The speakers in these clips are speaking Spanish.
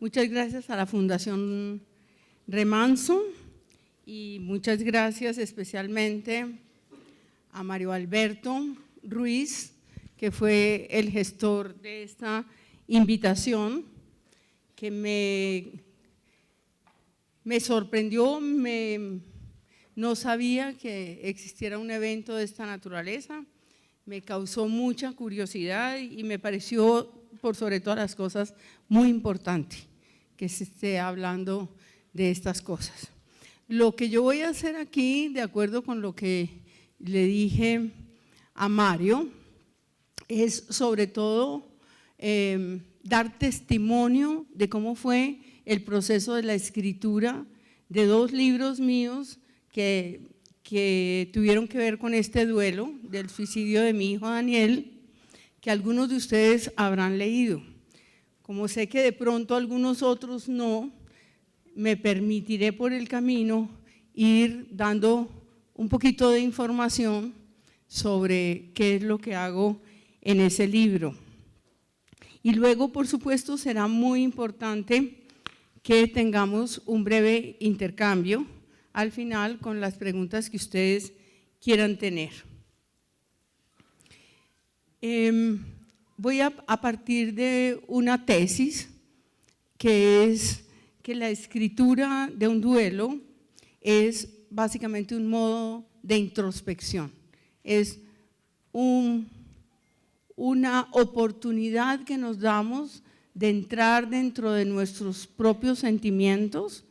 Muchas gracias a la Fundación Remanso y muchas gracias especialmente a Mario Alberto Ruiz, que fue el gestor de esta invitación, que me sorprendió, no sabía que existiera un evento de esta naturaleza, me causó mucha curiosidad y me pareció, por sobre todas las cosas, muy importante que se esté hablando de estas cosas. Lo que yo voy a hacer aquí, de acuerdo con lo que le dije a Mario, es sobre todo dar testimonio de cómo fue el proceso de la escritura de dos libros míos que tuvieron que ver con este duelo del suicidio de mi hijo Daniel, que algunos de ustedes habrán leído. Como sé que de pronto algunos otros no, me permitiré por el camino ir dando un poquito de información sobre qué es lo que hago en ese libro. Y luego, por supuesto, será muy importante que tengamos un breve intercambio al final con las preguntas que ustedes quieran tener. Voy a partir de una tesis que es que la escritura de un duelo es básicamente un modo de introspección, es una oportunidad que nos damos de entrar dentro de nuestros propios sentimientos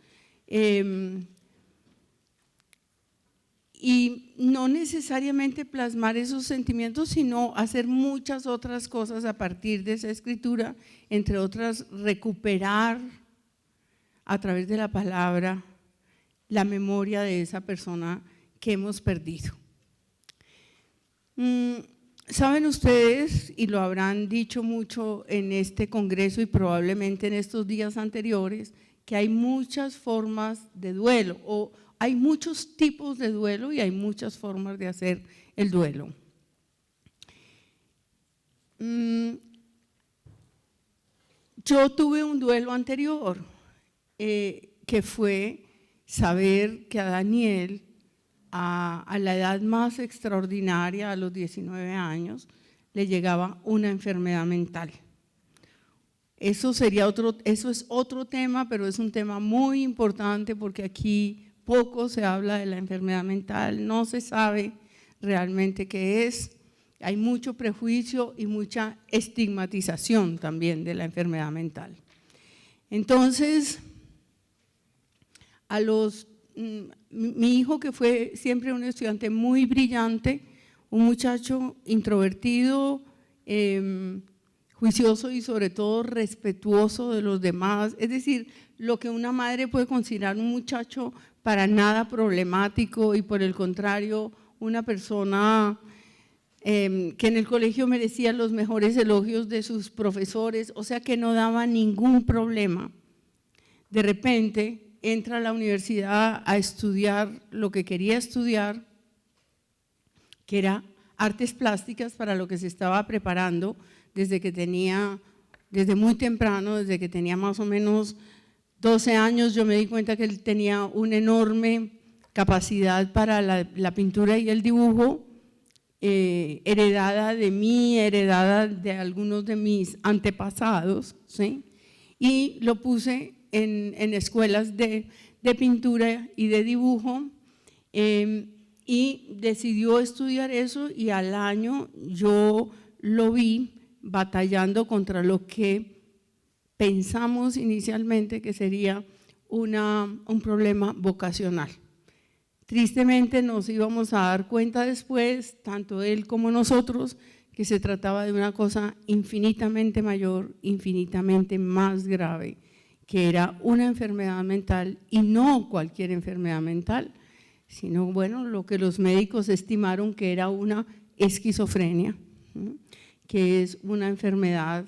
y no necesariamente plasmar esos sentimientos, sino hacer muchas otras cosas a partir de esa escritura, entre otras recuperar a través de la palabra la memoria de esa persona que hemos perdido. Saben ustedes, y lo habrán dicho mucho en este congreso y probablemente en estos días anteriores, que hay muchas formas de duelo, o hay muchos tipos de duelo y hay muchas formas de hacer el duelo. Yo tuve un duelo anterior, que fue saber que a Daniel, a la edad más extraordinaria, a los 19 años, le llegaba una enfermedad mental. Eso es otro tema, pero es un tema muy importante porque aquí poco se habla de la enfermedad mental, no se sabe realmente qué es, hay mucho prejuicio y mucha estigmatización también de la enfermedad mental. Entonces, mi hijo, que fue siempre un estudiante muy brillante, un muchacho introvertido, juicioso y sobre todo respetuoso de los demás, es decir, lo que una madre puede considerar un muchacho para nada problemático y por el contrario una persona que en el colegio merecía los mejores elogios de sus profesores, o sea que no daba ningún problema. De repente entra a la universidad a estudiar lo que quería estudiar, que era artes plásticas, para lo que se estaba preparando desde muy temprano, desde que tenía más o menos 12 años. Yo me di cuenta que él tenía una enorme capacidad para la pintura y el dibujo, heredada de mí, heredada de algunos de mis antepasados, ¿sí? Y lo puse en escuelas de pintura y de dibujo, y decidió estudiar eso, y al año yo lo vi batallando contra lo que pensamos inicialmente que sería un problema vocacional. Tristemente nos íbamos a dar cuenta después, tanto él como nosotros, que se trataba de una cosa infinitamente mayor, infinitamente más grave, que era una enfermedad mental, y no cualquier enfermedad mental, sino bueno, lo que los médicos estimaron que era una esquizofrenia, que es una enfermedad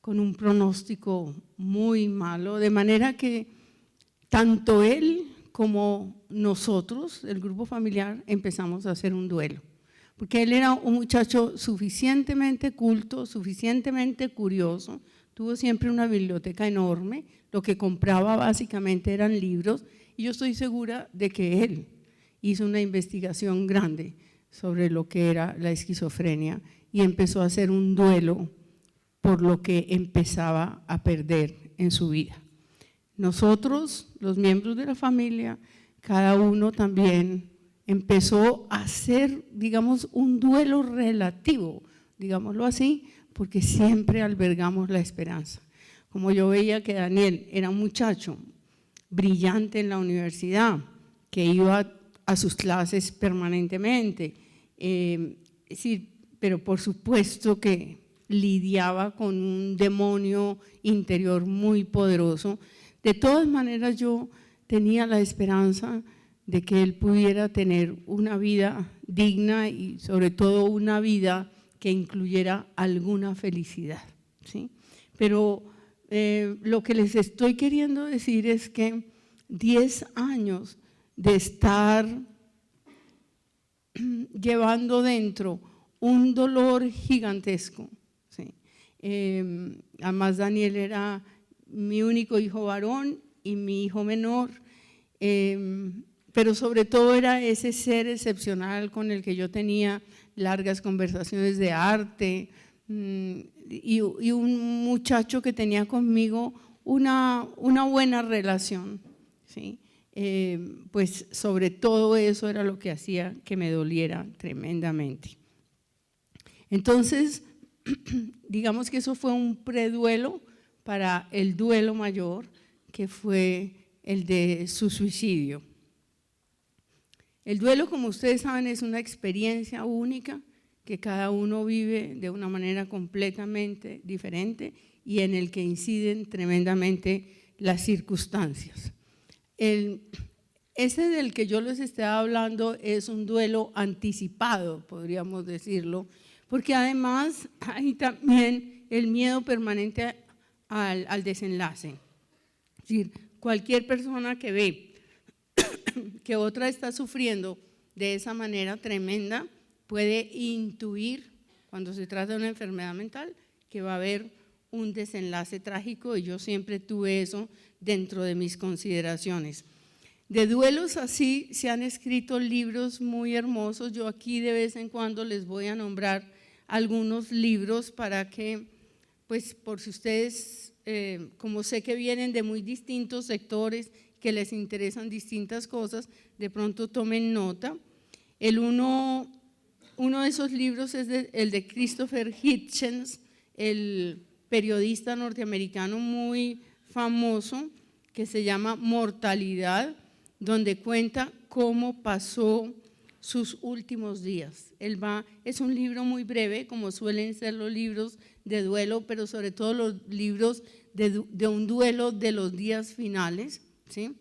con un pronóstico muy malo, de manera que tanto él como nosotros, el grupo familiar, empezamos a hacer un duelo, porque él era un muchacho suficientemente culto, suficientemente curioso, tuvo siempre una biblioteca enorme, lo que compraba básicamente eran libros, y yo estoy segura de que él hizo una investigación grande sobre lo que era la esquizofrenia y empezó a hacer un duelo por lo que empezaba a perder en su vida. Nosotros, los miembros de la familia, cada uno también empezó a hacer, digamos, un duelo relativo, digámoslo así, porque siempre albergamos la esperanza. Como yo veía que Daniel era un muchacho brillante en la universidad, que iba a sus clases permanentemente, pero por supuesto que lidiaba con un demonio interior muy poderoso. De todas maneras, yo tenía la esperanza de que él pudiera tener una vida digna y sobre todo una vida que incluyera alguna felicidad, ¿sí? Pero lo que les estoy queriendo decir es que 10 años de estar llevando dentro un dolor gigantesco, ¿sí? Además Daniel era mi único hijo varón y mi hijo menor, pero sobre todo era ese ser excepcional con el que yo tenía largas conversaciones de arte, y un muchacho que tenía conmigo una buena relación, ¿sí? Pues sobre todo eso era lo que hacía que me doliera tremendamente. Entonces, digamos que eso fue un preduelo para el duelo mayor, que fue el de su suicidio. El duelo, como ustedes saben, es una experiencia única que cada uno vive de una manera completamente diferente y en el que inciden tremendamente las circunstancias. Ese del que yo les estaba hablando es un duelo anticipado, podríamos decirlo, porque además hay también el miedo permanente al desenlace. Es decir, cualquier persona que ve que otra está sufriendo de esa manera tremenda puede intuir, cuando se trata de una enfermedad mental, que va a haber un desenlace trágico, y yo siempre tuve eso dentro de mis consideraciones. De duelos así se han escrito libros muy hermosos. Yo aquí de vez en cuando les voy a nombrar algunos libros para que, pues por si ustedes, como sé que vienen de muy distintos sectores, que les interesan distintas cosas, de pronto tomen nota. Uno de esos libros es el de Christopher Hitchens, el periodista norteamericano muy famoso, que se llama Mortalidad, donde cuenta cómo pasó sus últimos días. Es un libro muy breve, como suelen ser los libros de duelo, pero sobre todo los libros de un duelo de los días finales, ¿sí?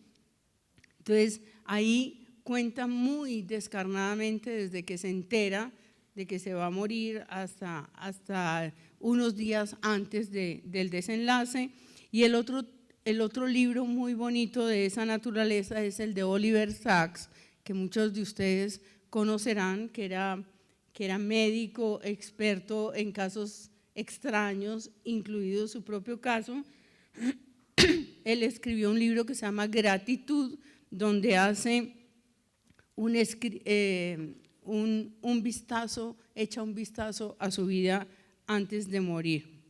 Entonces ahí cuenta muy descarnadamente desde que se entera de que se va a morir hasta unos días antes del desenlace. Y el otro libro muy bonito de esa naturaleza es el de Oliver Sacks, que muchos de ustedes conocerán, que era médico experto en casos extraños, incluido su propio caso. Él escribió un libro que se llama Gratitud, donde hace echa un vistazo a su vida antes de morir.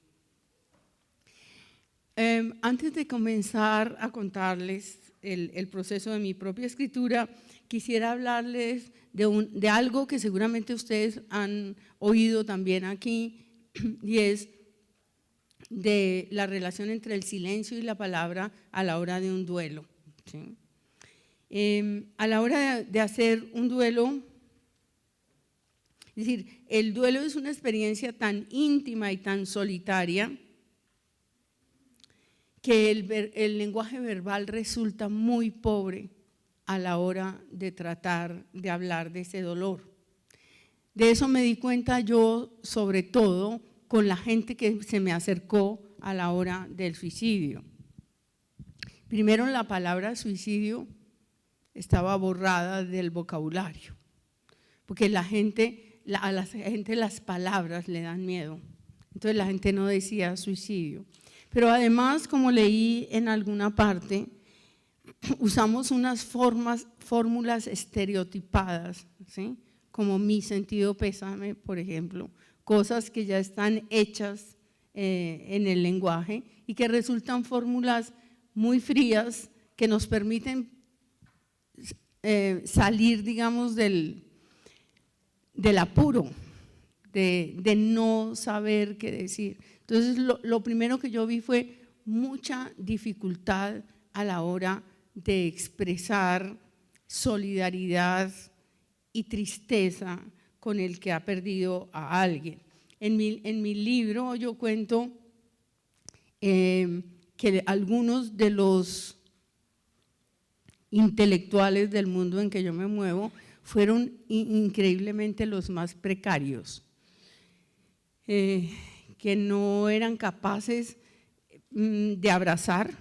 Antes de comenzar a contarles el proceso de mi propia escritura, quisiera hablarles de algo que seguramente ustedes han oído también aquí, y es de la relación entre el silencio y la palabra a la hora de un duelo, ¿sí? A la hora de hacer un duelo, es decir, el duelo es una experiencia tan íntima y tan solitaria que el lenguaje verbal resulta muy pobre a la hora de tratar de hablar de ese dolor. De eso me di cuenta yo, sobre todo con la gente que se me acercó a la hora del suicidio. Primero, la palabra suicidio estaba borrada del vocabulario, porque a la gente las palabras le dan miedo, entonces la gente no decía suicidio. Pero además, como leí en alguna parte, usamos unas fórmulas estereotipadas, ¿sí? Como mi sentido pésame, por ejemplo, cosas que ya están hechas en el lenguaje y que resultan fórmulas muy frías que nos permiten salir, digamos, del apuro, de no saber qué decir. Entonces, lo primero que yo vi fue mucha dificultad a la hora de expresar solidaridad y tristeza con el que ha perdido a alguien. En mi libro yo cuento que algunos de los intelectuales del mundo en que yo me muevo fueron increíblemente los más precarios, que no eran capaces de abrazar,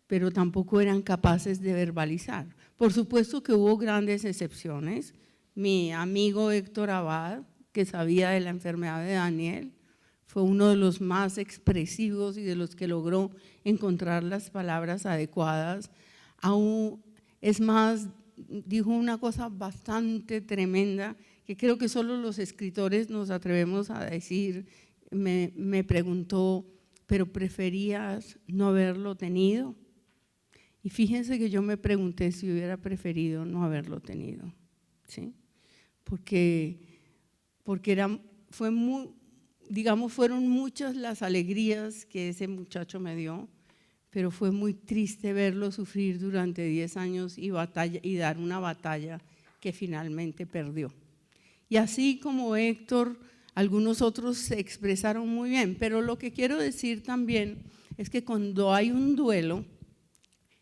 pero tampoco eran capaces de verbalizar. Por supuesto que hubo grandes excepciones. Mi amigo Héctor Abad, que sabía de la enfermedad de Daniel, fue uno de los más expresivos y de los que logró encontrar las palabras adecuadas. Aún, es más, dijo una cosa bastante tremenda que creo que solo los escritores nos atrevemos a decir. Me preguntó, ¿pero preferías no haberlo tenido? Y fíjense que yo me pregunté si hubiera preferido no haberlo tenido, ¿sí? Porque fueron muchas las alegrías que ese muchacho me dio, pero fue muy triste verlo sufrir durante 10 años y dar una batalla que finalmente perdió. Y así como Héctor, algunos otros se expresaron muy bien, pero lo que quiero decir también es que cuando hay un duelo,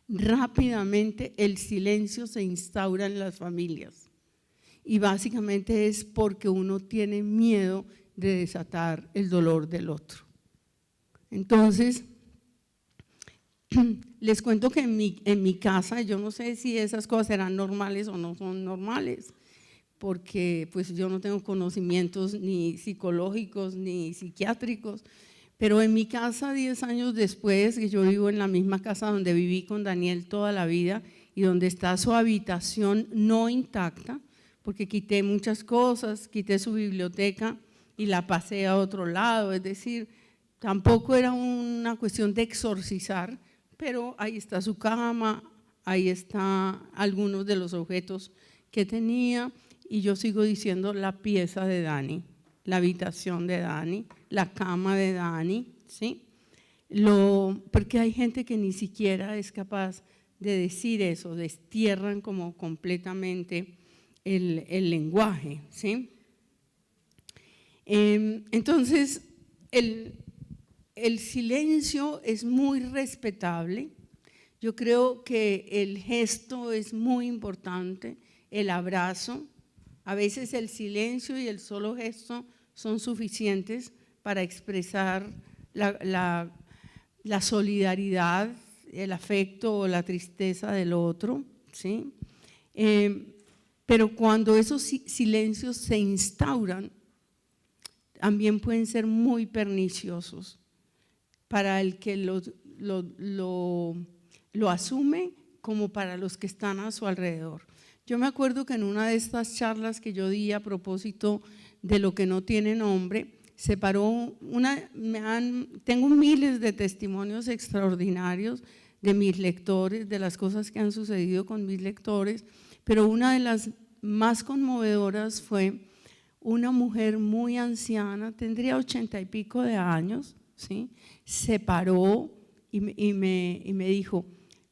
rápidamente el silencio se instaura en las familias y básicamente es porque uno tiene miedo de desatar el dolor del otro. Entonces, les cuento que en mi casa, yo no sé si esas cosas serán normales o no son normales, porque pues yo no tengo conocimientos ni psicológicos ni psiquiátricos, pero en mi casa 10 años después, que yo vivo en la misma casa donde viví con Daniel toda la vida y donde está su habitación no intacta, porque quité muchas cosas, quité su biblioteca y la pasé a otro lado, es decir, tampoco era una cuestión de exorcizar, pero ahí está su cama, ahí están algunos de los objetos que tenía y yo sigo diciendo la pieza de Dani, la habitación de Dani, la cama de Dani, ¿sí? Porque hay gente que ni siquiera es capaz de decir eso, destierran como completamente el lenguaje, ¿sí? Entonces, el silencio es muy respetable. Yo creo que el gesto es muy importante, el abrazo. A veces el silencio y el solo gesto son suficientes para expresar la solidaridad, el afecto o la tristeza del otro, ¿sí? Pero cuando esos silencios se instauran, también pueden ser muy perniciosos para el que lo asume como para los que están a su alrededor. Yo me acuerdo que en una de estas charlas que yo di a propósito de lo que no tiene nombre, se paró tengo miles de testimonios extraordinarios de mis lectores, de las cosas que han sucedido con mis lectores, pero una de las más conmovedoras fue una mujer muy anciana, tendría 80 y pico de años, ¿sí? Se paró y me dijo,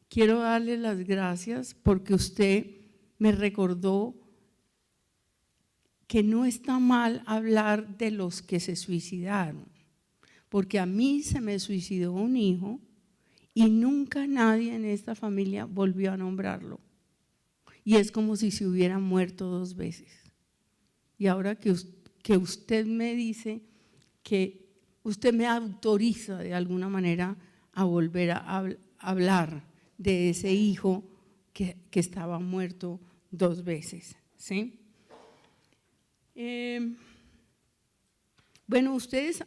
quiero darle las gracias porque usted me recordó que no está mal hablar de los que se suicidaron, porque a mí se me suicidó un hijo y nunca nadie en esta familia volvió a nombrarlo. Y es como si se hubiera muerto 2 veces. Y ahora que usted me dice que usted me autoriza de alguna manera a volver a hablar de ese hijo que estaba muerto 2 veces, ¿sí? Bueno, ustedes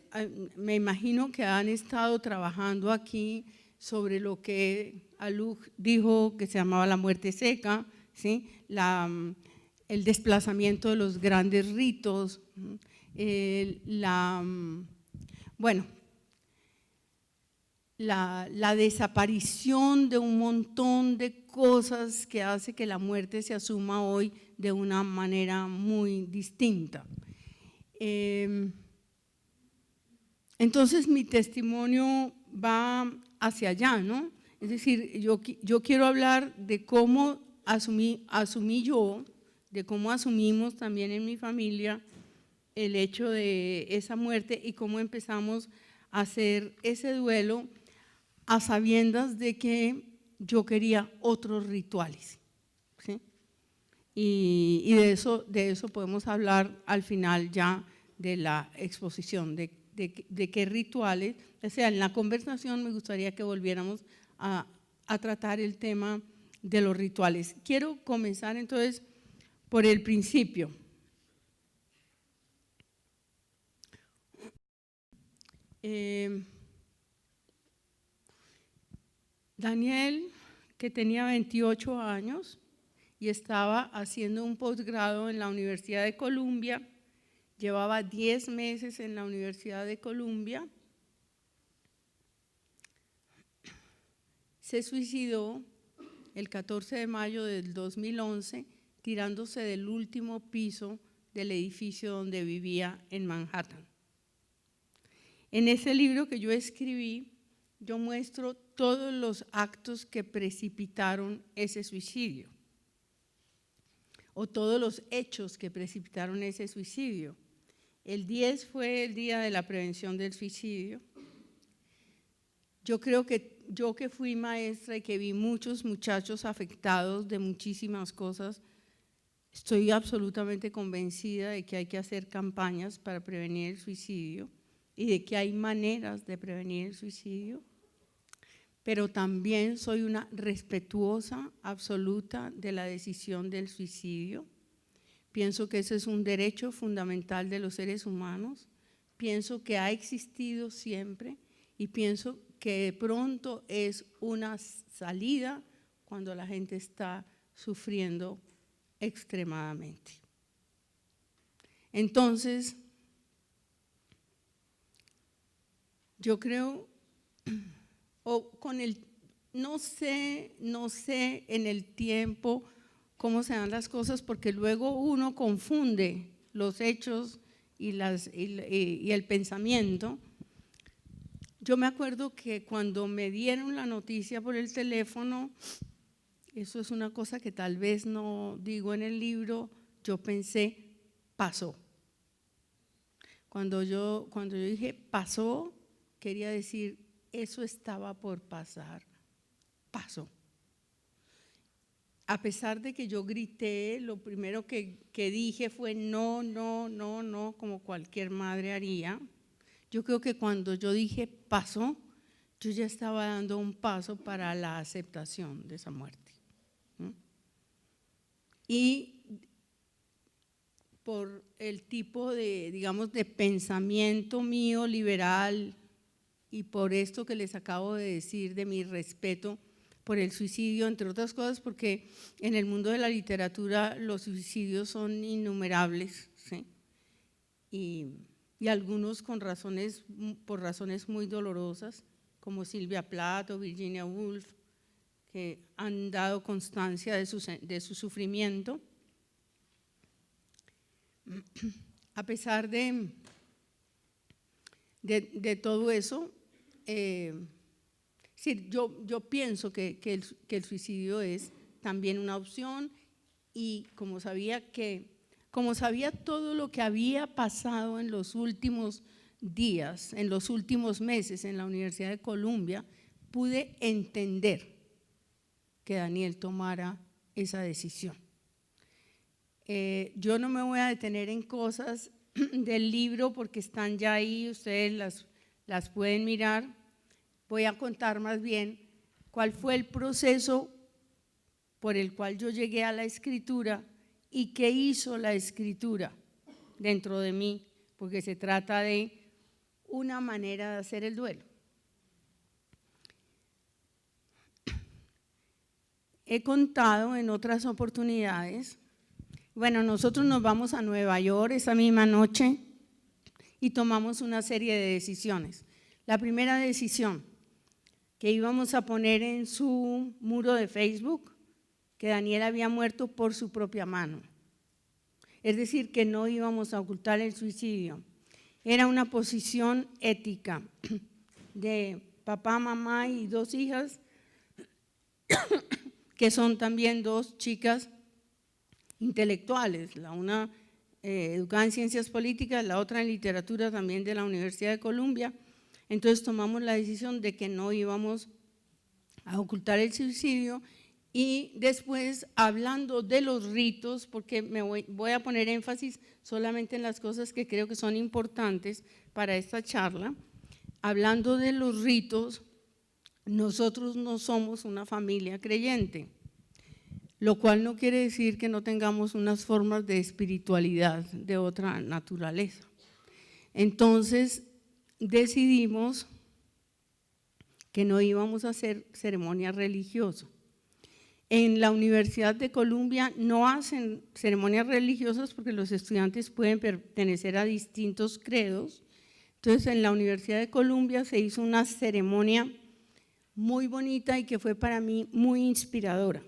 me imagino que han estado trabajando aquí sobre lo que Aluk dijo que se llamaba la muerte seca, ¿sí? El desplazamiento de los grandes ritos, bueno, la desaparición de un montón de cosas que hace que la muerte se asuma hoy de una manera muy distinta. Entonces mi testimonio va hacia allá, ¿no? Es decir, yo quiero hablar de cómo asumí yo, de cómo asumimos también en mi familia el hecho de esa muerte y cómo empezamos a hacer ese duelo a sabiendas de que yo quería otros rituales, ¿sí? Y de eso podemos hablar al final ya de la exposición, de qué rituales, o sea, en la conversación me gustaría que volviéramos a tratar el tema de los rituales. Quiero comenzar entonces por el principio. Daniel, que tenía 28 años y estaba haciendo un posgrado en la Universidad de Columbia, llevaba 10 meses en la Universidad de Columbia, se suicidó el 14 de mayo del 2011 tirándose del último piso del edificio donde vivía en Manhattan. En ese libro que yo escribí, yo muestro todos los actos que precipitaron ese suicidio o todos los hechos que precipitaron ese suicidio. El 10 fue el día de la prevención del suicidio. Yo creo que yo que fui maestra y que vi muchos muchachos afectados de muchísimas cosas, estoy absolutamente convencida de que hay que hacer campañas para prevenir el suicidio y de que hay maneras de prevenir el suicidio, pero también soy una respetuosa absoluta de la decisión del suicidio. Pienso que ese es un derecho fundamental de los seres humanos, pienso que ha existido siempre y pienso que de pronto es una salida cuando la gente está sufriendo extremadamente. Entonces, yo creo, no sé en el tiempo cómo se dan las cosas, porque luego uno confunde los hechos y el pensamiento. Yo me acuerdo que cuando me dieron la noticia por el teléfono, eso es una cosa que tal vez no digo en el libro, yo pensé, pasó. Cuando yo dije pasó, quería decir, eso estaba por pasar, pasó. A pesar de que yo grité, lo primero que dije fue no, no, no, no, como cualquier madre haría. Yo creo que cuando yo dije pasó, yo ya estaba dando un paso para la aceptación de esa muerte. Y por el tipo de, digamos, de pensamiento mío liberal y por esto que les acabo de decir de mi respeto por el suicidio, entre otras cosas, porque en el mundo de la literatura los suicidios son innumerables, ¿sí? Y algunos por razones muy dolorosas, como Sylvia Plath o Virginia Woolf, que han dado constancia de su sufrimiento. A pesar de todo eso, yo pienso que el suicidio es también una opción, y como sabía todo lo que había pasado en los últimos días, en los últimos meses en la Universidad de Columbia, pude entender que Daniel tomara esa decisión. Yo no me voy a detener en cosas del libro porque están ya ahí, ustedes las pueden mirar. Voy a contar más bien cuál fue el proceso por el cual yo llegué a la escritura y qué hizo la escritura dentro de mí, porque se trata de una manera de hacer el duelo. He contado en otras oportunidades, bueno, nosotros nos vamos a Nueva York esa misma noche y tomamos una serie de decisiones. La primera decisión, que íbamos a poner en su muro de Facebook que Daniel había muerto por su propia mano. Es decir, que no íbamos a ocultar el suicidio. Era una posición ética de papá, mamá y 2 hijas, que son también 2 chicas intelectuales, la una educada en ciencias políticas, la otra en literatura también de la Universidad de Columbia. Entonces tomamos la decisión de que no íbamos a ocultar el suicidio y después hablando de los ritos, porque voy a poner énfasis solamente en las cosas que creo que son importantes para esta charla, hablando de los ritos, nosotros no somos una familia creyente, lo cual no quiere decir que no tengamos unas formas de espiritualidad de otra naturaleza. Entonces decidimos que no íbamos a hacer ceremonia religiosa. En la Universidad de Columbia no hacen ceremonias religiosas porque los estudiantes pueden pertenecer a distintos credos. Entonces en la Universidad de Columbia se hizo una ceremonia muy bonita y que fue para mí muy inspiradora.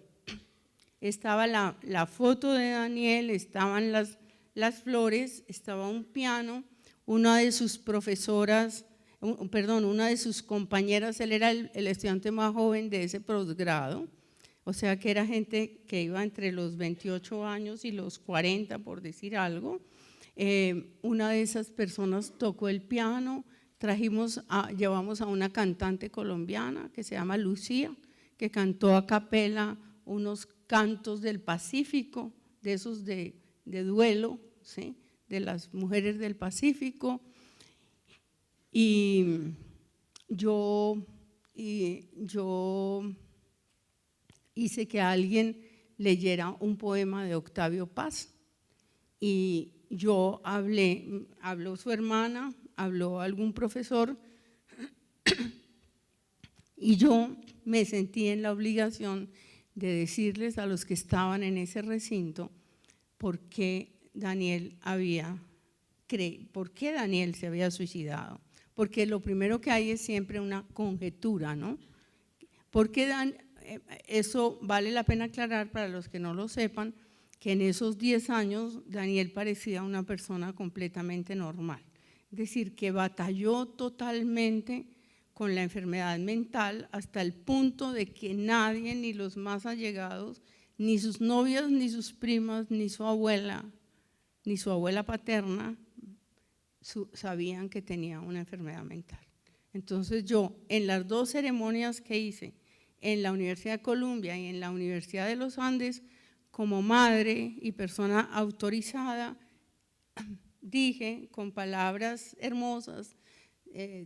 Estaba la foto de Daniel, estaban las flores, estaba un piano, una de sus profesoras, una de sus compañeras, él era el estudiante más joven de ese posgrado, o sea que era gente que iba entre los 28 años y los 40, por decir algo. Una de esas personas tocó el piano, llevamos a una cantante colombiana que se llama Lucía, que cantó a capela unos cantos del Pacífico, de esos de duelo, ¿sí?, de las mujeres del Pacífico. Y yo hice que alguien leyera un poema de Octavio Paz y yo habló su hermana, habló algún profesor y yo me sentí en la obligación de decirles a los que estaban en ese recinto por qué Daniel se había suicidado. Porque lo primero que hay es siempre una conjetura, ¿no? Porque eso vale la pena aclarar para los que no lo sepan, que en esos 10 años Daniel parecía una persona completamente normal. Es decir, que batalló totalmente con la enfermedad mental hasta el punto de que nadie, ni los más allegados, ni sus novias, ni sus primas, ni su abuela paterna, sabían que tenía una enfermedad mental. Entonces yo, en las 2 ceremonias que hice, en la Universidad de Columbia y en la Universidad de los Andes, como madre y persona autorizada, dije con palabras hermosas,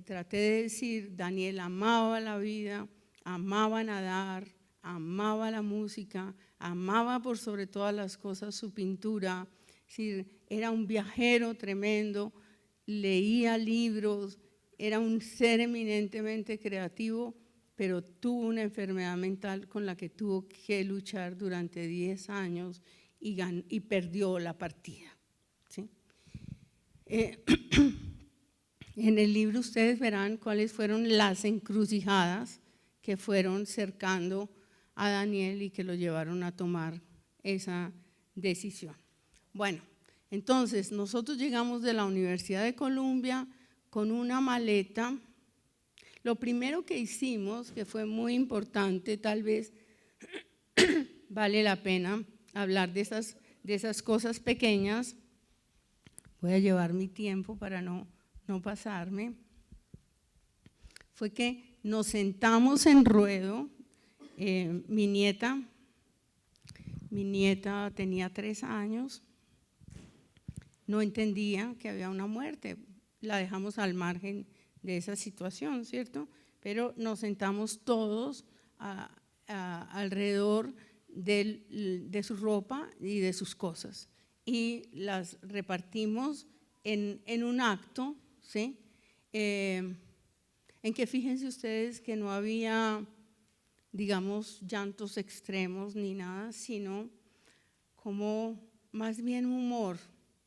traté de decir, Daniel amaba la vida, amaba nadar, amaba la música, amaba por sobre todas las cosas su pintura, es decir, era un viajero tremendo, leía libros, era un ser eminentemente creativo, pero tuvo una enfermedad mental con la que tuvo que luchar durante 10 años y perdió la partida, ¿sí? En el libro ustedes verán cuáles fueron las encrucijadas que fueron cercando a Daniel y que lo llevaron a tomar esa decisión. Bueno, entonces nosotros llegamos de la Universidad de Columbia con una maleta. Lo primero que hicimos, que fue muy importante, tal vez vale la pena hablar de esas cosas pequeñas. Voy a llevar mi tiempo para no pasarme. Fue que nos sentamos en ruedo, mi nieta tenía 3 años, no entendía que había una muerte, la dejamos al margen de esa situación, ¿cierto? Pero nos sentamos todos alrededor de su ropa y de sus cosas y las repartimos en un acto, ¿sí? en que fíjense ustedes que no había, digamos, llantos extremos ni nada, sino como más bien humor,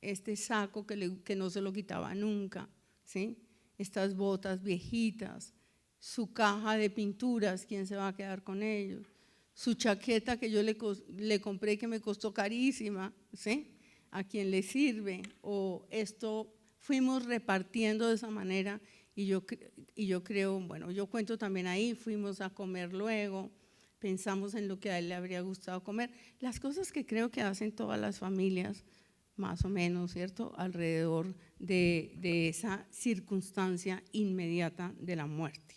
este saco que no se lo quitaba nunca, ¿sí? Estas botas viejitas, su caja de pinturas, ¿quién se va a quedar con ellos? Su chaqueta que yo le compré que me costó carísima, ¿sí? ¿A quién le sirve? O esto, fuimos repartiendo de esa manera y yo creo, bueno, yo cuento también ahí, fuimos a comer luego, pensamos en lo que a él le habría gustado comer, las cosas que creo que hacen todas las familias, más o menos, ¿cierto?, alrededor de esa circunstancia inmediata de la muerte.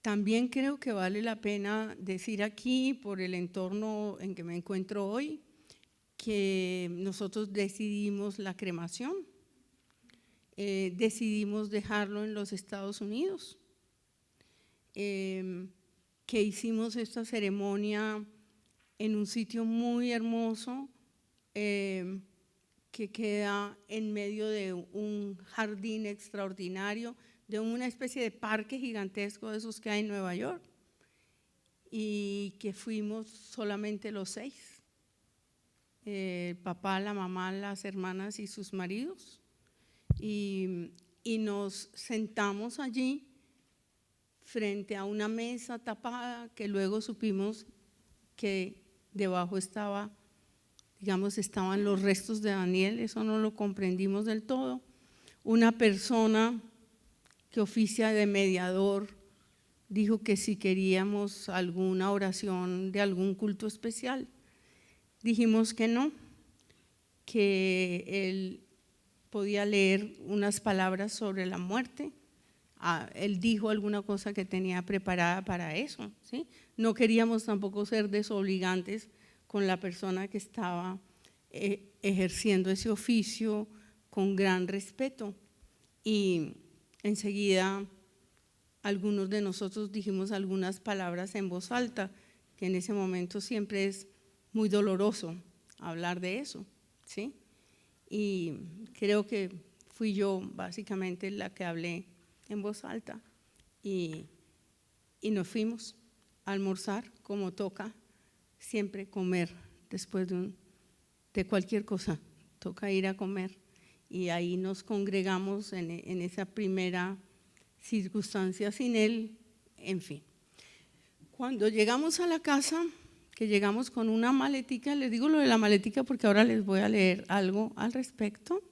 También creo que vale la pena decir aquí, por el entorno en que me encuentro hoy, que nosotros decidimos la cremación, decidimos dejarlo en los Estados Unidos, que hicimos esta ceremonia en un sitio muy hermoso que queda en medio de un jardín extraordinario, de una especie de parque gigantesco de esos que hay en Nueva York, y que fuimos solamente los 6, el papá, la mamá, las hermanas y sus maridos, y nos sentamos allí frente a una mesa tapada que luego supimos que debajo estaban los restos de Daniel, eso no lo comprendimos del todo. Una persona que oficia de mediador dijo que si queríamos alguna oración de algún culto especial, dijimos que no, que él podía leer unas palabras sobre la muerte. Él dijo alguna cosa que tenía preparada para eso, ¿sí? No queríamos tampoco ser desobligantes con la persona que estaba ejerciendo ese oficio con gran respeto. Y enseguida algunos de nosotros dijimos algunas palabras en voz alta, que en ese momento siempre es muy doloroso hablar de eso, ¿sí? Y creo que fui yo básicamente la que hablé en voz alta y nos fuimos a almorzar como toca, siempre comer después de cualquier cosa, toca ir a comer, y ahí nos congregamos en esa primera circunstancia sin él, en fin. Cuando llegamos a la casa, que llegamos con una maletica, les digo lo de la maletica porque ahora les voy a leer algo al respecto.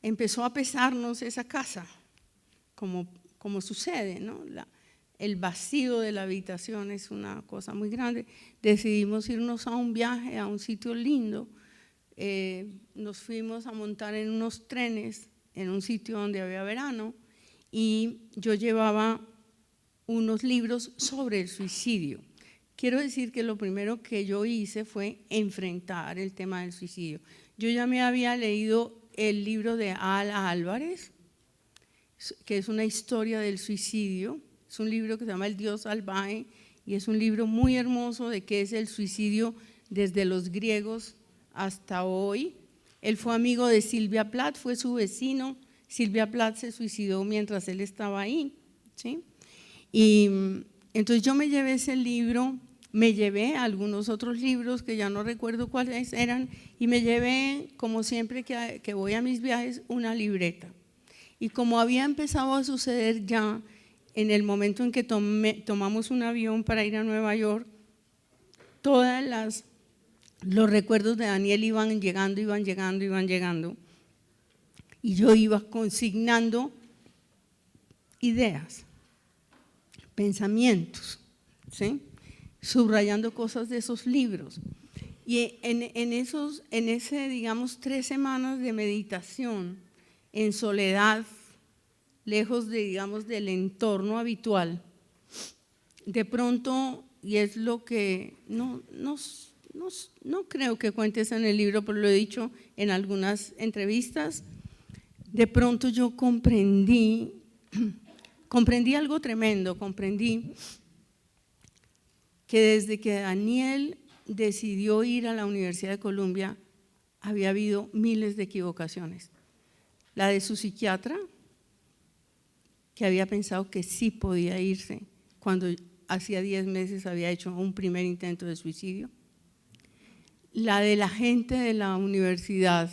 Empezó a pesarnos esa casa, como sucede, ¿no? El vacío de la habitación es una cosa muy grande. Decidimos irnos a un viaje a un sitio lindo. Nos fuimos a montar en unos trenes en un sitio donde había verano y yo llevaba unos libros sobre el suicidio. Quiero decir que lo primero que yo hice fue enfrentar el tema del suicidio. Yo ya me había leído el libro de Ala Álvarez, que es una historia del suicidio. Es un libro que se llama El Dios Salvaje y es un libro muy hermoso de qué es el suicidio desde los griegos hasta hoy. Él fue amigo de Silvia Plath, fue su vecino. Silvia Plath se suicidó mientras él estaba ahí, ¿sí? Y entonces yo me llevé ese libro, me llevé algunos otros libros que ya no recuerdo cuáles eran, y me llevé, como siempre que voy a mis viajes, una libreta. Y como había empezado a suceder ya en el momento en que tomamos un avión para ir a Nueva York, todos los recuerdos de Daniel iban llegando, y yo iba consignando ideas, pensamientos, ¿sí? Subrayando cosas de esos libros. Y en ese, digamos, 3 semanas de meditación en soledad, lejos de, digamos, del entorno habitual, de pronto, y es lo que no creo que cuentes en el libro, pero lo he dicho en algunas entrevistas, de pronto yo comprendí algo tremendo, comprendí que desde que Daniel decidió ir a la Universidad de Columbia había habido miles de equivocaciones. La de su psiquiatra, que había pensado que sí podía irse cuando hacía 10 meses había hecho un primer intento de suicidio. La de la gente de la universidad,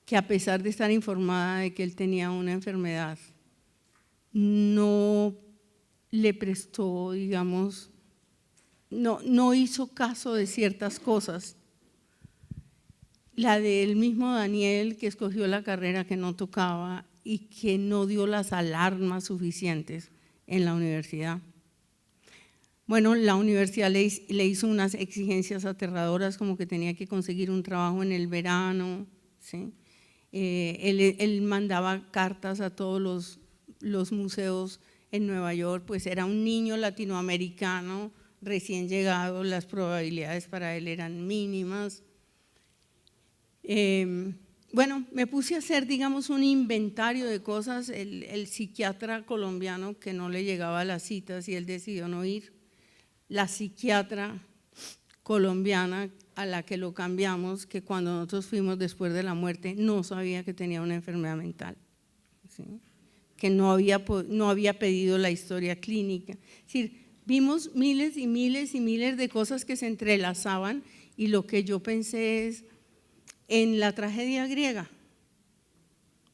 que a pesar de estar informada de que él tenía una enfermedad, no le prestó, digamos, no hizo caso de ciertas cosas. La del mismo Daniel, que escogió la carrera que no tocaba y que no dio las alarmas suficientes en la universidad. Bueno, la universidad le hizo unas exigencias aterradoras, como que tenía que conseguir un trabajo en el verano, ¿sí? Él mandaba cartas a todos los museos en Nueva York, pues era un niño latinoamericano recién llegado, las probabilidades para él eran mínimas. Bueno, me puse a hacer, digamos, un inventario de cosas. El psiquiatra colombiano que no le llegaba a las citas y él decidió no ir. La psiquiatra colombiana a la que lo cambiamos, que cuando nosotros fuimos después de la muerte no sabía que tenía una enfermedad mental, ¿sí? Que no había pedido la historia clínica. Es decir, vimos miles y miles y miles de cosas que se entrelazaban y lo que yo pensé es en la tragedia griega,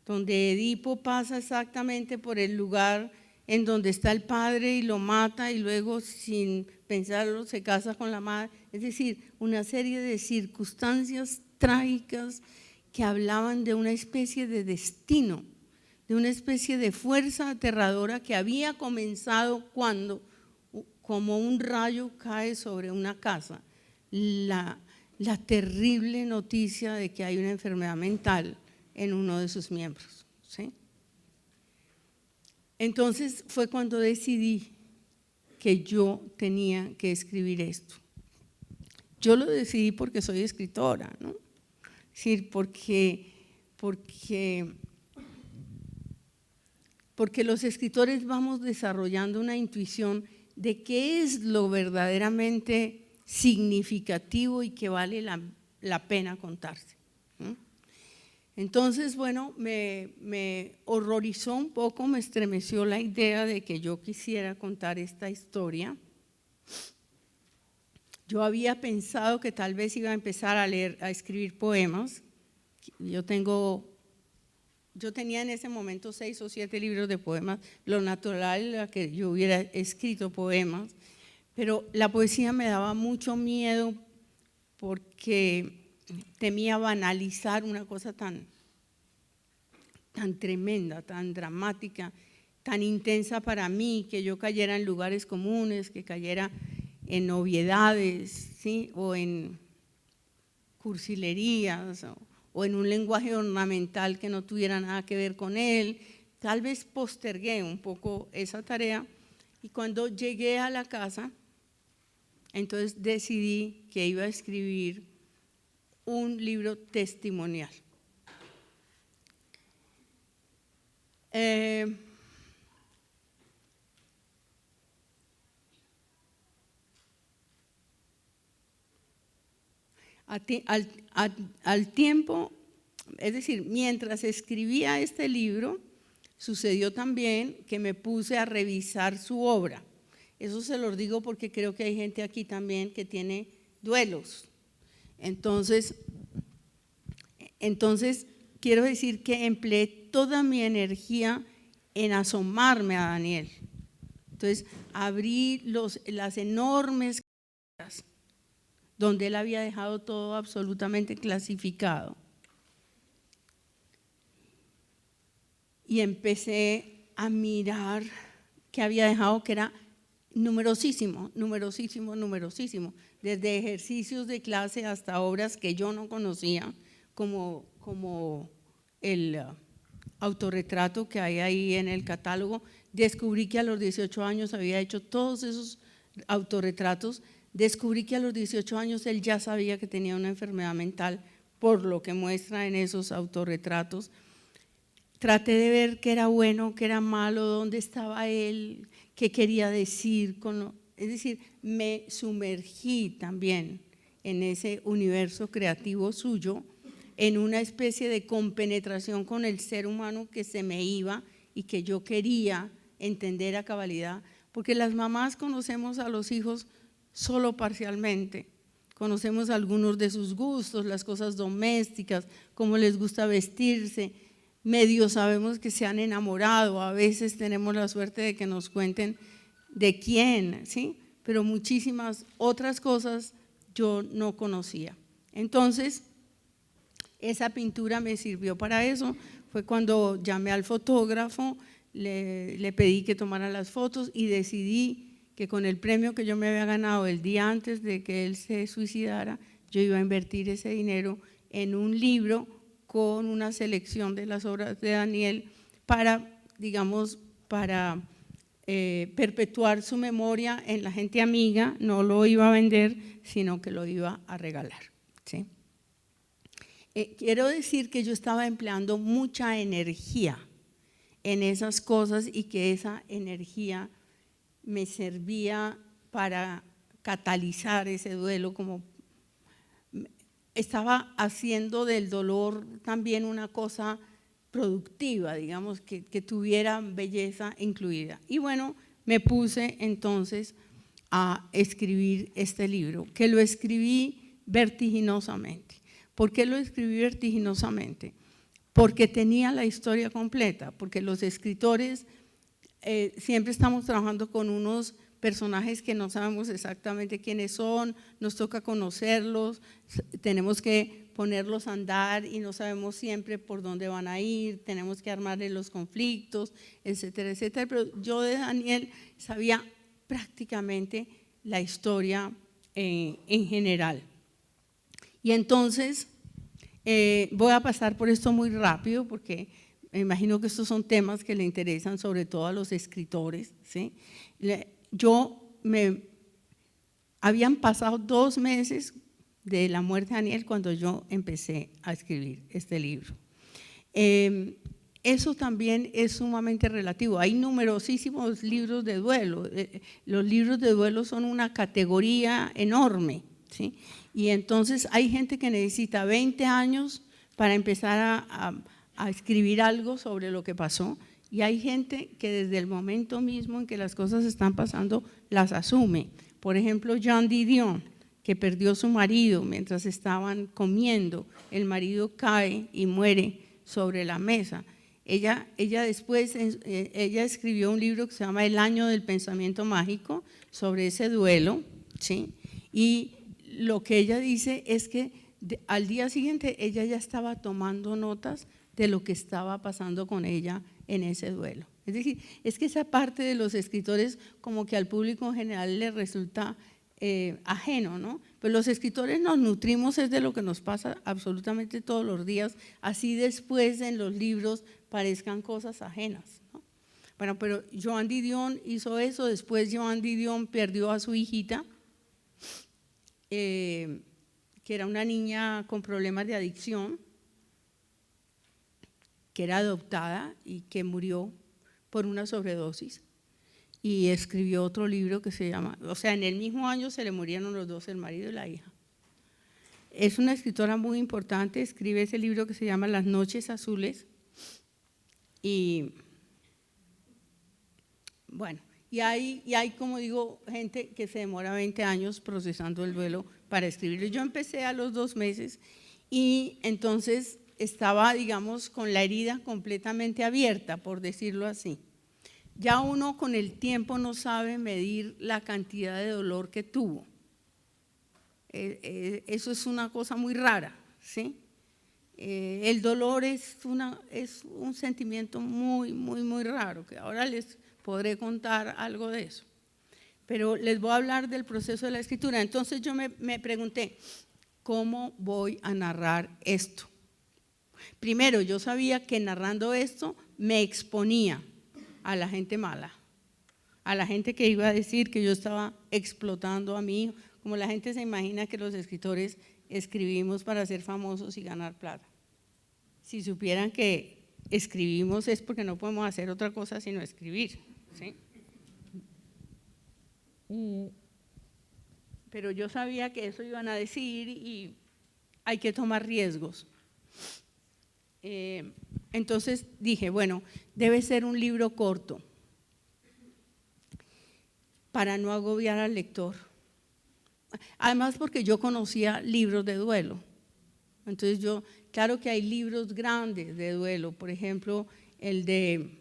donde Edipo pasa exactamente por el lugar en donde está el padre y lo mata y luego sin pensarlo se casa con la madre, es decir, una serie de circunstancias trágicas que hablaban de una especie de destino, de una especie de fuerza aterradora que había comenzado cuando, como un rayo cae sobre una casa, la terrible noticia de que hay una enfermedad mental en uno de sus miembros, ¿sí? Entonces fue cuando decidí que yo tenía que escribir esto. Yo lo decidí porque soy escritora, ¿no? Es decir, porque los escritores vamos desarrollando una intuición de qué es lo verdaderamente significativo y que vale la pena contarse. Entonces, bueno, me horrorizó un poco, me estremeció la idea de que yo quisiera contar esta historia. Yo había pensado que tal vez iba a empezar a escribir poemas. Yo tenía en ese momento 6 o 7 libros de poemas. Lo natural era que yo hubiera escrito poemas, pero la poesía me daba mucho miedo porque temía banalizar una cosa tan tremenda, tan dramática, tan intensa para mí, que yo cayera en lugares comunes, que cayera en obviedades, ¿sí? O en cursilerías, o en un lenguaje ornamental que no tuviera nada que ver con él. Tal vez postergué un poco esa tarea y cuando llegué a la casa, entonces decidí que iba a escribir un libro testimonial. Al tiempo, es decir, mientras escribía este libro, sucedió también que me puse a revisar su obra. Eso se los digo porque creo que hay gente aquí también que tiene duelos. Entonces quiero decir que empleé toda mi energía en asomarme a Daniel. Entonces abrí las enormes cartas donde él había dejado todo absolutamente clasificado. Y empecé a mirar que había dejado, que era numerosísimo, numerosísimo, numerosísimo, desde ejercicios de clase hasta obras que yo no conocía, como el autorretrato que hay ahí en el catálogo. Descubrí que a los 18 años había hecho todos esos autorretratos. Descubrí que a los 18 años él ya sabía que tenía una enfermedad mental, por lo que muestra en esos autorretratos. Traté de ver qué era bueno, qué era malo, dónde estaba él, qué quería decir. Es Es decir, me sumergí también en ese universo creativo suyo, en una especie de compenetración con el ser humano que se me iba y que yo quería entender a cabalidad, porque las mamás conocemos a los hijos solo parcialmente, conocemos algunos de sus gustos, las cosas domésticas, cómo les gusta vestirse, medio sabemos que se han enamorado, a veces tenemos la suerte de que nos cuenten de quién, ¿sí? Pero muchísimas otras cosas yo no conocía. Entonces, esa pintura me sirvió para eso. Fue cuando llamé al fotógrafo, le pedí que tomara las fotos y decidí que con el premio que yo me había ganado el día antes de que él se suicidara, yo iba a invertir ese dinero en un libro con una selección de las obras de Daniel para, digamos, para perpetuar su memoria en la gente amiga. No lo iba a vender, sino que lo iba a regalar, ¿sí? Quiero decir que yo estaba empleando mucha energía en esas cosas y que esa energía me servía para catalizar ese duelo, como estaba haciendo del dolor también una cosa productiva, digamos, que tuviera belleza incluida. Y bueno, me puse entonces a escribir este libro, que lo escribí vertiginosamente. ¿Por qué lo escribí vertiginosamente? Porque tenía la historia completa, porque los escritores siempre estamos trabajando con unos personajes que no sabemos exactamente quiénes son, nos toca conocerlos, tenemos que ponerlos a andar y no sabemos siempre por dónde van a ir, tenemos que armarles los conflictos, etcétera, etcétera. Pero yo de Daniel sabía prácticamente la historia en general. Y entonces voy a pasar por esto muy rápido porque me imagino que estos son temas que le interesan sobre todo a los escritores, ¿sí? Habían pasado 2 meses de la muerte de Daniel cuando yo empecé a escribir este libro. Eso también es sumamente relativo. Hay numerosísimos libros de duelo. Los libros de duelo son una categoría enorme, ¿sí? Y entonces hay gente que necesita 20 años para empezar a escribir algo sobre lo que pasó, y hay gente que desde el momento mismo en que las cosas están pasando las asume. Por ejemplo, Jean Didion, que perdió a su marido mientras estaban comiendo, el marido cae y muere sobre la mesa. Ella después ella escribió un libro que se llama El año del pensamiento mágico sobre ese duelo, ¿sí? Y lo que ella dice es que al día siguiente ella ya estaba tomando notas de lo que estaba pasando con ella en ese duelo. Es decir, es que esa parte de los escritores como que al público en general le resulta ajeno, ¿no? Pero los escritores nos nutrimos es de lo que nos pasa absolutamente todos los días, así después en los libros parezcan cosas ajenas, ¿no? Bueno, pero Joan Didion hizo eso. Después Joan Didion perdió a su hijita, que era una niña con problemas de adicción, que era adoptada y que murió por una sobredosis, y escribió otro libro que se llama, o sea, en el mismo año se le murieron los dos, el marido y la hija. Es una escritora muy importante, escribe ese libro que se llama Las noches azules, y bueno, y hay, como digo, gente que se demora 20 años procesando el duelo para escribirlo. Yo empecé a los 2 meses y entonces estaba, digamos, con la herida completamente abierta, por decirlo así. Ya uno con el tiempo no sabe medir la cantidad de dolor que tuvo. Eso es una cosa muy rara, ¿sí? El dolor es un sentimiento muy, muy, muy raro, que ahora les podré contar algo de eso. Pero les voy a hablar del proceso de la escritura. Entonces yo me pregunté, ¿cómo voy a narrar esto? Primero, yo sabía que narrando esto me exponía a la gente mala, a la gente que iba a decir que yo estaba explotando a mi hijo, como la gente se imagina que los escritores escribimos para ser famosos y ganar plata. Si supieran que escribimos es porque no podemos hacer otra cosa sino escribir, ¿sí? Pero yo sabía que eso iban a decir y hay que tomar riesgos. Entonces dije, bueno, debe ser un libro corto para no agobiar al lector. Además porque yo conocía libros de duelo. Entonces claro que hay libros grandes de duelo, por ejemplo, el de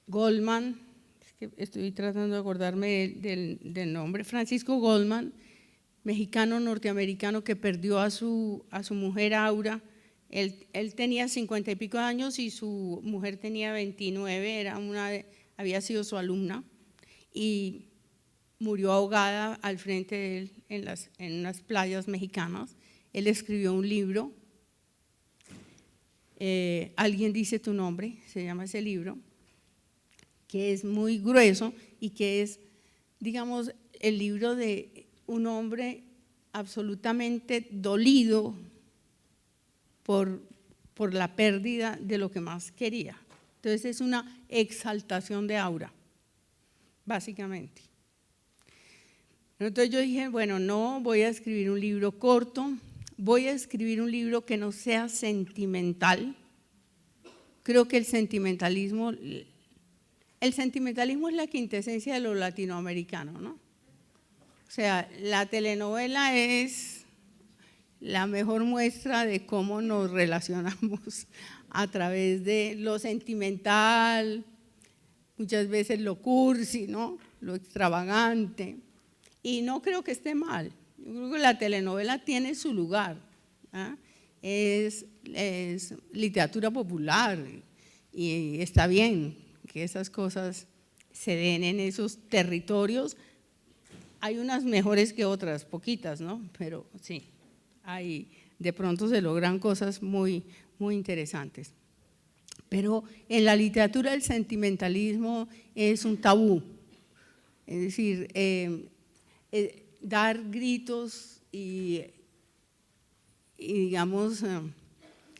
Goldman, es que estoy tratando de acordarme del nombre, Francisco Goldman, mexicano norteamericano que perdió a su mujer Aura. Él tenía 50 y pico de años y su mujer tenía 29, había sido su alumna y murió ahogada al frente de él en unas playas mexicanas. Él escribió un libro, Alguien dice tu nombre, se llama ese libro, que es muy grueso y que es, digamos, el libro de un hombre absolutamente dolido por la pérdida de lo que más quería. Entonces es una exaltación de Aura, básicamente. Entonces yo dije, bueno, no voy a escribir un libro corto, voy a escribir un libro que no sea sentimental. Creo que el sentimentalismo es la quintesencia de lo latinoamericano, ¿no? O sea, la telenovela es la mejor muestra de cómo nos relacionamos a través de lo sentimental, muchas veces lo cursi, ¿no? Lo extravagante. Y no creo que esté mal. Yo creo que la telenovela tiene su lugar. Es literatura popular y está bien que esas cosas se den en esos territorios. Hay unas mejores que otras, poquitas, ¿no? Pero sí, de pronto se logran cosas muy, muy interesantes. Pero en la literatura el sentimentalismo es un tabú. Es decir, dar gritos y digamos,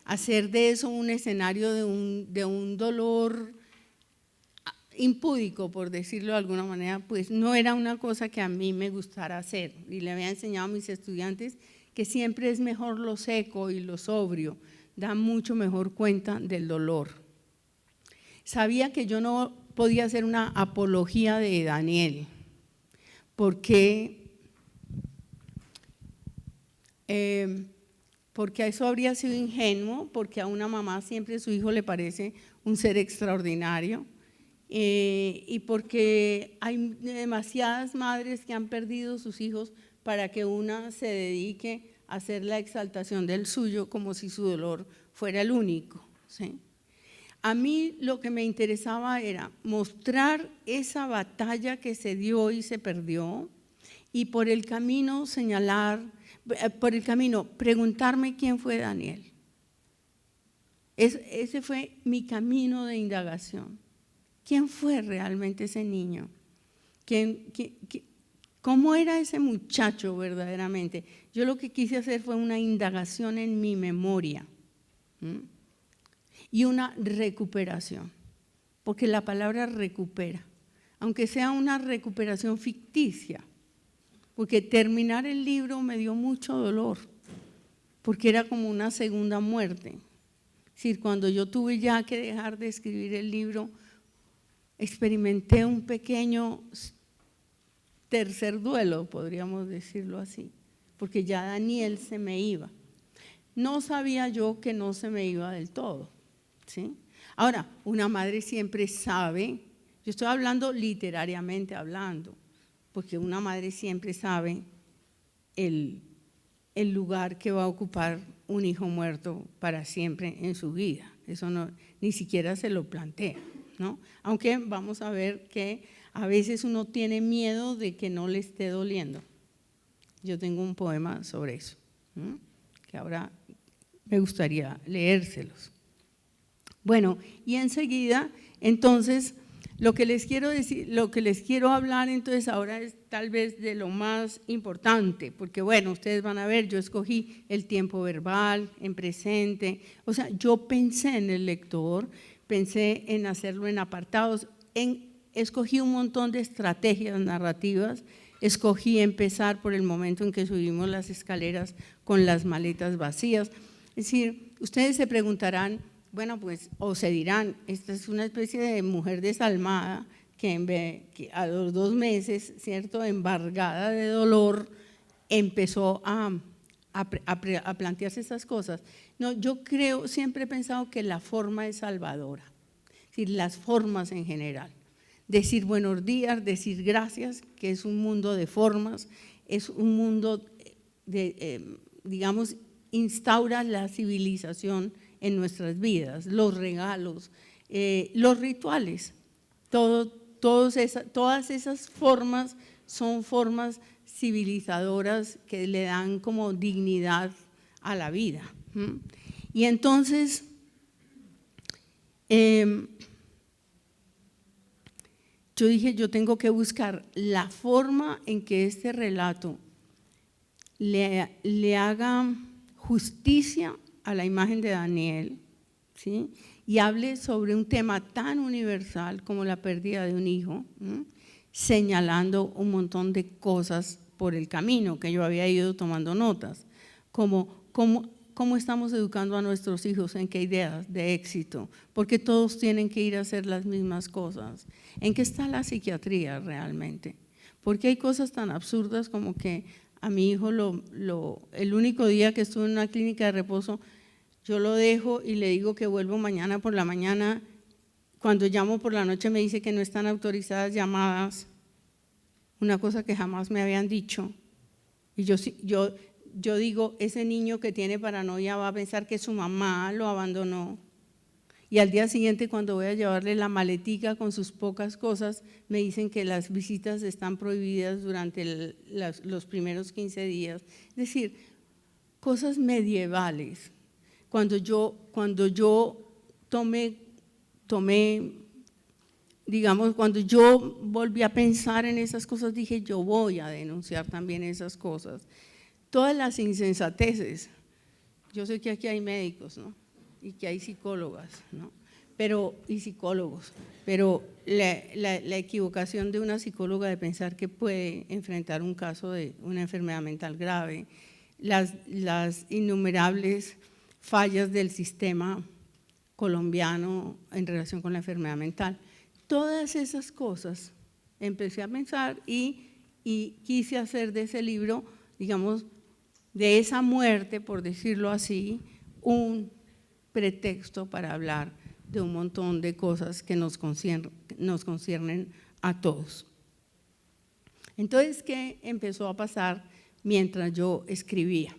hacer de eso un escenario de un dolor impúdico, por decirlo de alguna manera, pues no era una cosa que a mí me gustara hacer. Y le había enseñado a mis estudiantes que siempre es mejor lo seco y lo sobrio, da mucho mejor cuenta del dolor. Sabía que yo no podía hacer una apología de Daniel, porque eso habría sido ingenuo, porque a una mamá siempre su hijo le parece un ser extraordinario, y porque hay demasiadas madres que han perdido sus hijos para que una se dedique a hacer la exaltación del suyo como si su dolor fuera el único, ¿sí? A mí lo que me interesaba era mostrar esa batalla que se dio y se perdió, y por el camino preguntarme quién fue Daniel. Ese fue mi camino de indagación. ¿Quién fue realmente ese niño? ¿Cómo era ese muchacho verdaderamente? Yo lo que quise hacer fue una indagación en mi memoria y una recuperación, porque la palabra recupera, aunque sea una recuperación ficticia, porque terminar el libro me dio mucho dolor, porque era como una segunda muerte. Es decir, cuando yo tuve ya que dejar de escribir el libro, experimenté un pequeño tercer duelo, podríamos decirlo así, porque ya Daniel se me iba. No sabía yo que no se me iba del todo, ¿sí? Ahora, una madre siempre sabe, yo estoy hablando literariamente hablando, porque una madre siempre sabe el lugar que va a ocupar un hijo muerto para siempre en su vida. Eso ni siquiera se lo plantea, ¿no? Aunque vamos a ver que a veces uno tiene miedo de que no le esté doliendo. Yo tengo un poema sobre eso, que ahora me gustaría leérselos. Bueno, y enseguida, entonces, lo que les quiero decir, lo que les quiero hablar entonces ahora es tal vez de lo más importante, porque bueno, ustedes van a ver, yo escogí el tiempo verbal, en presente, o sea, yo pensé en el lector, pensé en hacerlo en apartados, en escogí un montón de estrategias narrativas. Escogí empezar por el momento en que subimos las escaleras con las maletas vacías. Es decir, ustedes se preguntarán, bueno, pues, o se dirán, esta es una especie de mujer desalmada que a los 2 meses, ¿cierto?, embargada de dolor, empezó a plantearse esas cosas. No, yo creo, siempre he pensado que la forma es salvadora, es decir, las formas en general. Decir buenos días, decir gracias, que es un mundo de formas, es un mundo de, digamos, instaura la civilización en nuestras vidas, los regalos, los rituales, todas esas formas son formas civilizadoras que le dan como dignidad a la vida. Y entonces, yo dije, yo tengo que buscar la forma en que este relato le haga justicia a la imagen de Daniel, ¿sí?, y hable sobre un tema tan universal como la pérdida de un hijo, señalando un montón de cosas por el camino que yo había ido tomando notas, como cómo estamos educando a nuestros hijos, en qué ideas de éxito, porque todos tienen que ir a hacer las mismas cosas, en qué está la psiquiatría realmente, porque hay cosas tan absurdas como que a mi hijo el único día que estuve en una clínica de reposo, yo lo dejo y le digo que vuelvo mañana por la mañana. Cuando llamo por la noche me dice que no están autorizadas llamadas, una cosa que jamás me habían dicho. Y yo digo, ese niño que tiene paranoia va a pensar que su mamá lo abandonó. Y al día siguiente, cuando voy a llevarle la maletica con sus pocas cosas, me dicen que las visitas están prohibidas durante los primeros 15 días. Es decir, cosas medievales. Cuando yo tomé, digamos, cuando yo volví a pensar en esas cosas, dije, yo voy a denunciar también esas cosas. Todas las insensateces. Yo sé que aquí hay médicos, ¿no?, y que hay psicólogas, ¿no?, y psicólogos, pero la equivocación de una psicóloga de pensar que puede enfrentar un caso de una enfermedad mental grave, las innumerables fallas del sistema colombiano en relación con la enfermedad mental. Todas esas cosas empecé a pensar y quise hacer de ese libro, digamos, de esa muerte, por decirlo así, un pretexto para hablar de un montón de cosas que nos conciernen a todos. Entonces, ¿qué empezó a pasar mientras yo escribía?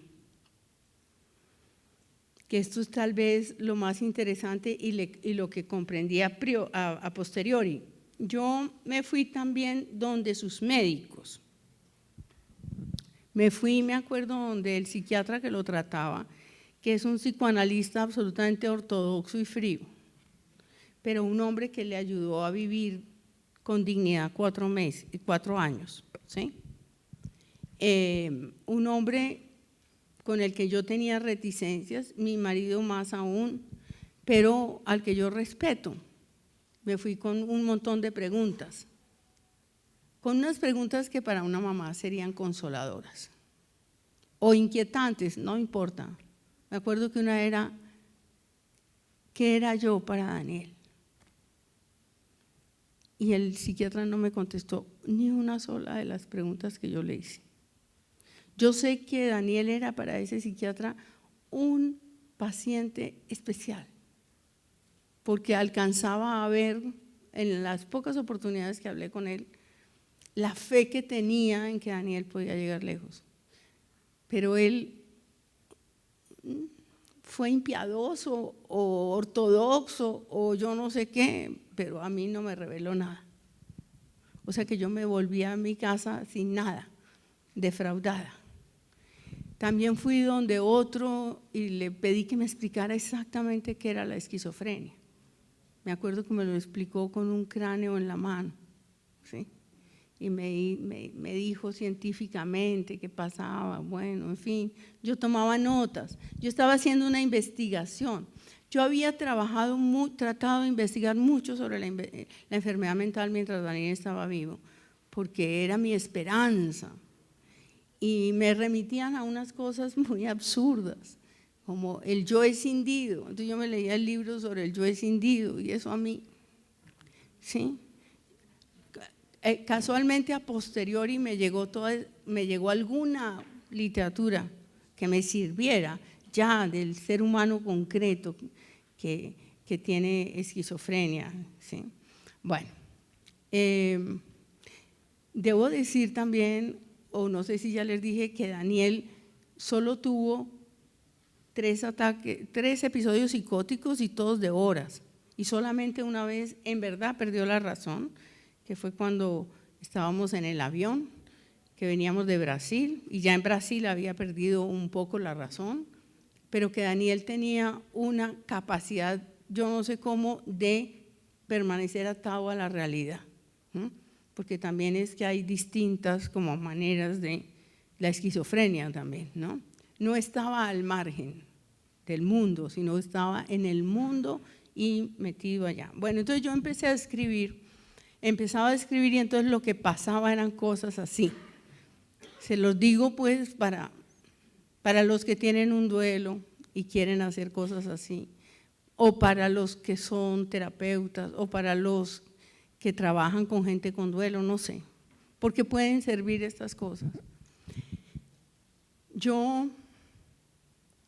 Que esto es tal vez lo más interesante y lo que comprendí a posteriori. Yo me fui también donde sus médicos. Me acuerdo, donde el psiquiatra que lo trataba, que es un psicoanalista absolutamente ortodoxo y frío, pero un hombre que le ayudó a vivir con dignidad 4 años, ¿sí? Un hombre con el que yo tenía reticencias, mi marido más aún, pero al que yo respeto. Me fui con un montón de preguntas, con unas preguntas que para una mamá serían consoladoras o inquietantes, no importa. Me acuerdo que una era, ¿qué era yo para Daniel? Y el psiquiatra no me contestó ni una sola de las preguntas que yo le hice. Yo sé que Daniel era para ese psiquiatra un paciente especial, porque alcanzaba a ver en las pocas oportunidades que hablé con él la fe que tenía en que Daniel podía llegar lejos. Pero él fue impiadoso o ortodoxo o yo no sé qué, pero a mí no me reveló nada. O sea que yo me volví a mi casa sin nada, defraudada. También fui donde otro y le pedí que me explicara exactamente qué era la esquizofrenia. Me acuerdo que me lo explicó con un cráneo en la mano, ¿sí? Y me dijo científicamente qué pasaba. Bueno, en fin, yo tomaba notas. Yo estaba haciendo una investigación. Yo había tratado de investigar mucho sobre la enfermedad mental mientras Daniel estaba vivo, porque era mi esperanza. Y me remitían a unas cosas muy absurdas, como el yo escindido. Entonces yo me leía el libro sobre el yo escindido y eso a mí, ¿sí? Casualmente a posteriori me llegó alguna literatura que me sirviera ya del ser humano concreto que tiene esquizofrenia, ¿sí? Bueno, debo decir también, o no sé si ya les dije, que Daniel solo tuvo 3 episodios psicóticos y todos de horas, y solamente una vez en verdad perdió la razón, que fue cuando estábamos en el avión, que veníamos de Brasil, y ya en Brasil había perdido un poco la razón, pero que Daniel tenía una capacidad, yo no sé cómo, de permanecer atado a la realidad, ¿sí? Porque también es que hay distintas como maneras de la esquizofrenia también, ¿no? No estaba al margen del mundo, sino estaba en el mundo y metido allá. Bueno, entonces yo empezaba a escribir y entonces lo que pasaba eran cosas así. Se los digo pues para los que tienen un duelo y quieren hacer cosas así, o para los que son terapeutas, o para los que trabajan con gente con duelo, no sé, porque pueden servir estas cosas. Yo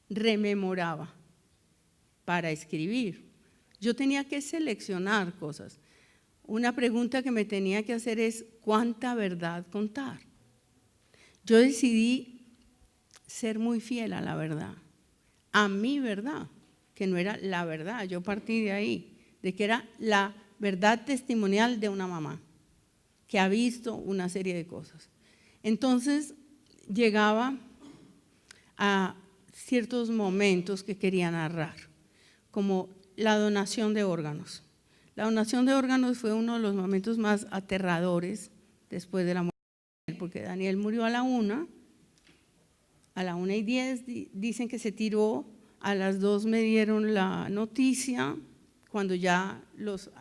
rememoraba para escribir. Yo tenía que seleccionar cosas. Una pregunta que me tenía que hacer es, ¿cuánta verdad contar? Yo decidí ser muy fiel a la verdad, a mi verdad, que no era la verdad. Yo partí de ahí, de que era la verdad testimonial de una mamá que ha visto una serie de cosas. Entonces llegaba a ciertos momentos que quería narrar, como la donación de órganos. La donación de órganos fue uno de los momentos más aterradores después de la muerte de Daniel, porque Daniel murió a la 1:10, dicen que se tiró, a las 2 me dieron la noticia, cuando ya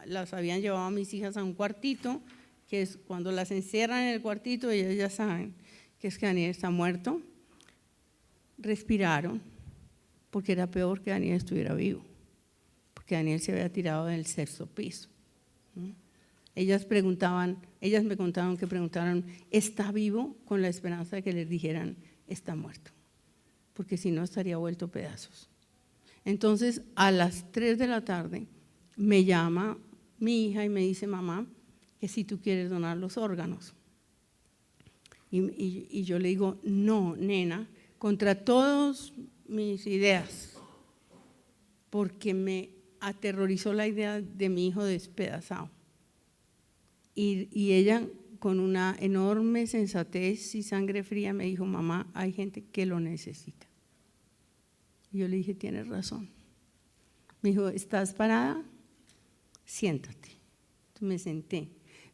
las habían llevado a mis hijas a un cuartito, que es cuando las encierran en el cuartito, ellas ya saben que es que Daniel está muerto. Respiraron, porque era peor que Daniel estuviera vivo, porque Daniel se había tirado del 6º piso. Ellas me contaron que preguntaron, ¿está vivo? Con la esperanza de que les dijeran, está muerto, porque si no estaría vuelto pedazos. Entonces a las 3 de la tarde me llama mi hija y me dice, mamá, que si tú quieres donar los órganos. Y yo le digo, no, nena, contra todas mis ideas, porque me aterrorizó la idea de mi hijo despedazado. Y ella, con una enorme sensatez y sangre fría, me dijo, mamá, hay gente que lo necesita. Y yo le dije, tienes razón. Me dijo, ¿estás parada? Siéntate. Entonces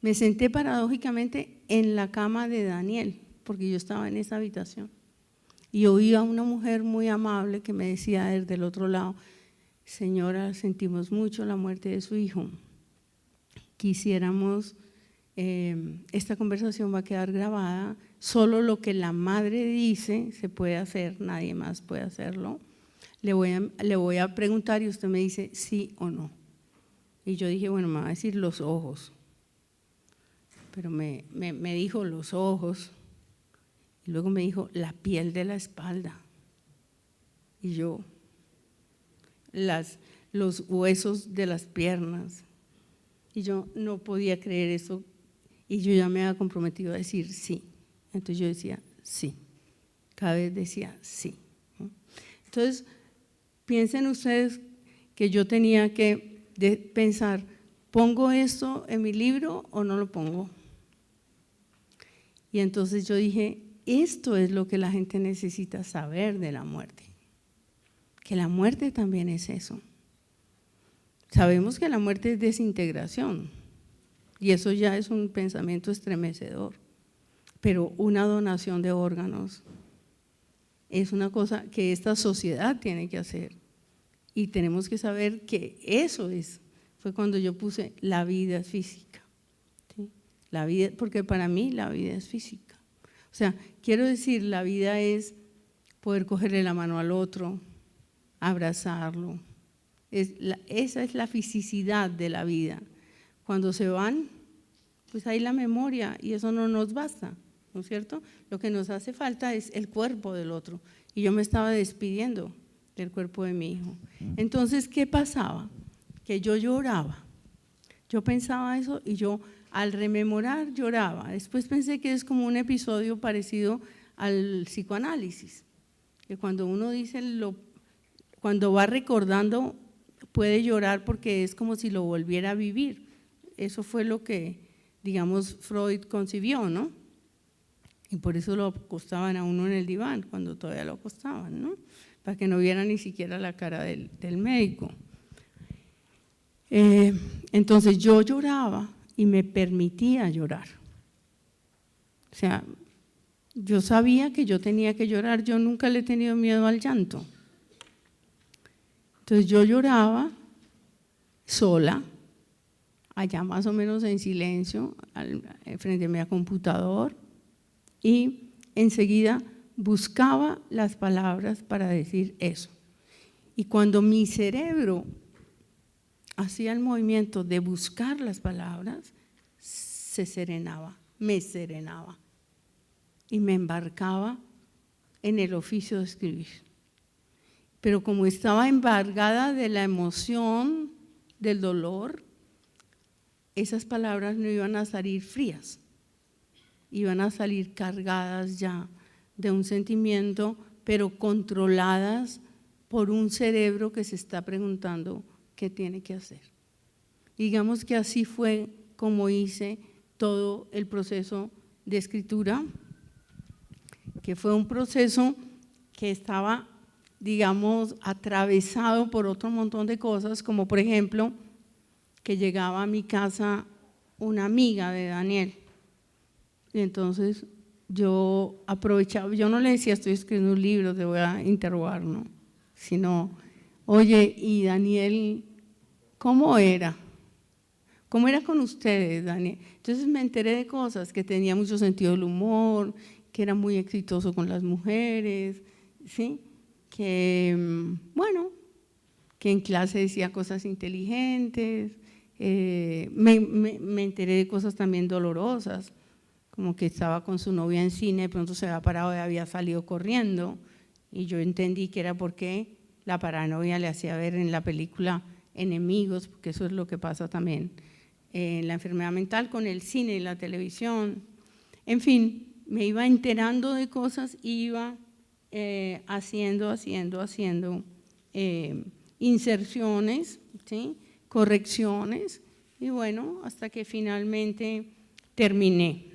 me senté paradójicamente en la cama de Daniel, porque yo estaba en esa habitación. Y oí a una mujer muy amable que me decía desde el otro lado, señora, sentimos mucho la muerte de su hijo. Quisiéramos, esta conversación va a quedar grabada, solo lo que la madre dice se puede hacer, nadie más puede hacerlo. Le voy a preguntar y usted me dice sí o no. Y yo dije, bueno, me va a decir los ojos. Pero me dijo los ojos. Y luego me dijo la piel de la espalda. Y yo, los huesos de las piernas. Y yo no podía creer eso. Y yo ya me había comprometido a decir sí. Entonces yo decía sí. Cada vez decía sí. Entonces, piensen ustedes que yo tenía que pensar, ¿pongo esto en mi libro o no lo pongo? Y entonces yo dije, esto es lo que la gente necesita saber de la muerte, que la muerte también es eso. Sabemos que la muerte es desintegración y eso ya es un pensamiento estremecedor, pero una donación de órganos es una cosa que esta sociedad tiene que hacer Y tenemos que saber que eso fue cuando yo puse la vida es física, ¿sí? La vida, porque para mí la vida es física. O sea, quiero decir, la vida es poder cogerle la mano al otro, abrazarlo. Esa es la fisicidad de la vida. Cuando se van, pues hay la memoria y eso no nos basta, ¿no es cierto? Lo que nos hace falta es el cuerpo del otro. Y yo me estaba despidiendo del cuerpo de mi hijo. Entonces, ¿qué pasaba? Que yo lloraba. Yo pensaba eso y yo al rememorar lloraba. Después pensé que es como un episodio parecido al psicoanálisis, que cuando uno dice, cuando va recordando puede llorar porque es como si lo volviera a vivir. Eso fue lo que, digamos, Freud concibió, ¿no? Y por eso lo acostaban a uno en el diván, cuando todavía lo acostaban, ¿no? Para que no viera ni siquiera la cara del médico. Entonces yo lloraba y me permitía llorar. O sea, yo sabía que yo tenía que llorar, yo nunca le he tenido miedo al llanto. Entonces yo lloraba sola, allá más o menos en silencio, frente a mi computador, y enseguida buscaba las palabras para decir eso. Y cuando mi cerebro hacía el movimiento de buscar las palabras, se serenaba, me serenaba y me embarcaba en el oficio de escribir. Pero como estaba embargada de la emoción, del dolor, esas palabras no iban a salir frías, iban a salir cargadas ya de un sentimiento, pero controladas por un cerebro que se está preguntando qué tiene que hacer. Digamos que así fue como hice todo el proceso de escritura, que fue un proceso que estaba, digamos, atravesado por otro montón de cosas, como por ejemplo, que llegaba a mi casa una amiga de Daniel. Y entonces yo aprovechaba, yo no le decía estoy escribiendo un libro, te voy a interrogar, no, sino, oye, ¿y Daniel cómo era? ¿Cómo era con ustedes, Daniel? Entonces me enteré de cosas, que tenía mucho sentido del humor, que era muy exitoso con las mujeres, ¿sí? Que, bueno, que en clase decía cosas inteligentes, me enteré de cosas también dolorosas, como que estaba con su novia en cine, de pronto se había parado y había salido corriendo, y yo entendí que era porque la paranoia le hacía ver en la película enemigos, porque eso es lo que pasa también en la enfermedad mental con el cine y la televisión. En fin, me iba enterando de cosas y iba haciendo inserciones, ¿sí? Correcciones, y bueno, hasta que finalmente terminé.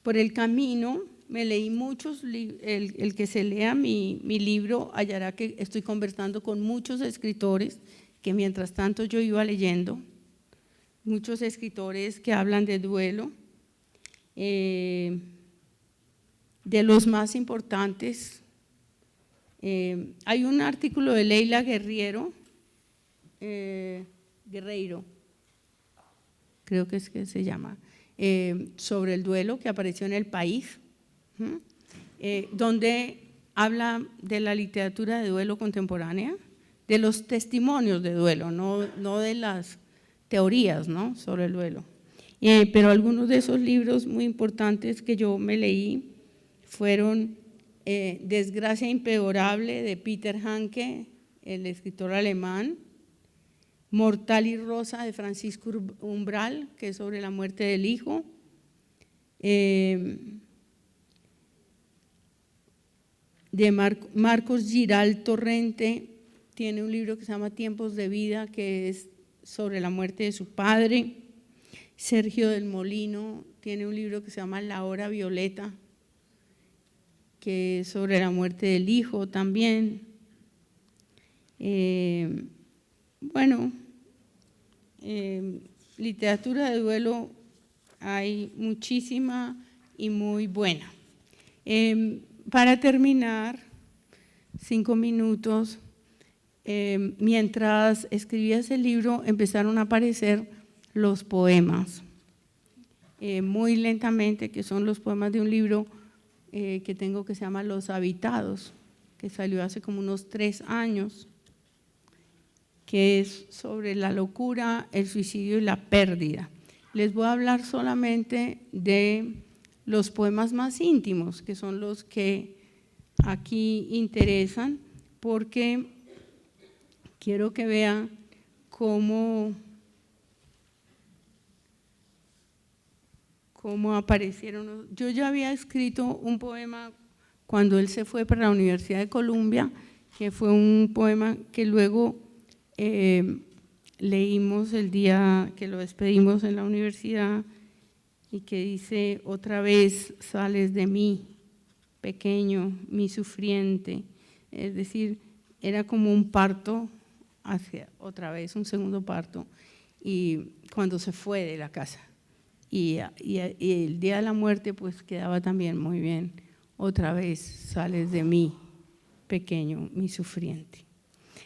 Por el camino me leí muchos libros, el que se lea mi libro hallará que estoy conversando con muchos escritores que mientras tanto yo iba leyendo, muchos escritores que hablan de duelo, de los más importantes. Hay un artículo de Leila Guerreiro, creo que es que se llama, sobre el duelo, que apareció en El País, donde habla de la literatura de duelo contemporánea, de los testimonios de duelo, no de las teorías, ¿no?, sobre el duelo. Pero algunos de esos libros muy importantes que yo me leí fueron Desgracia Impeorable de Peter Hanke, el escritor alemán, Mortal y Rosa de Francisco Umbral, que es sobre la muerte del hijo, de Marcos Giral Torrente, tiene un libro que se llama Tiempos de Vida, que es sobre la muerte de su padre. Sergio del Molino tiene un libro que se llama La Hora Violeta, que es sobre la muerte del hijo también. Bueno, literatura de duelo hay muchísima y muy buena. para terminar, 5 minutos, mientras escribía ese libro empezaron a aparecer los poemas, muy lentamente, que son los poemas de un libro que tengo que se llama Los Habitados, que salió hace como unos 3 años, que es sobre la locura, el suicidio y la pérdida. Les voy a hablar solamente de los poemas más íntimos, que son los que aquí interesan, porque quiero que vean cómo aparecieron. Yo ya había escrito un poema cuando él se fue para la Universidad de Columbia, que fue un poema que luego leímos el día que lo despedimos en la universidad y que dice: otra vez sales de mí, pequeño, mi sufriente. Es decir, era como un parto hacia otra vez, un segundo parto, y cuando se fue de la casa. Y el día de la muerte pues quedaba también muy bien: otra vez sales de mí, pequeño, mi sufriente.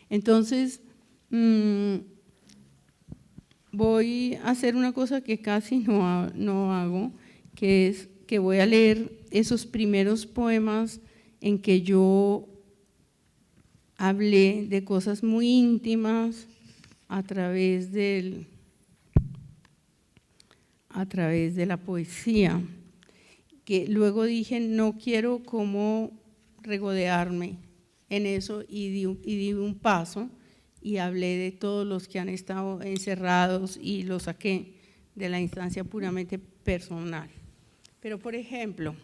Entonces, voy a hacer una cosa que casi no hago, que es que voy a leer esos primeros poemas en que yo hablé de cosas muy íntimas a través de la poesía, que luego dije no quiero como regodearme en eso, y di un paso y hablé de todos los que han estado encerrados y los saqué de la instancia puramente personal. Pero, por ejemplo,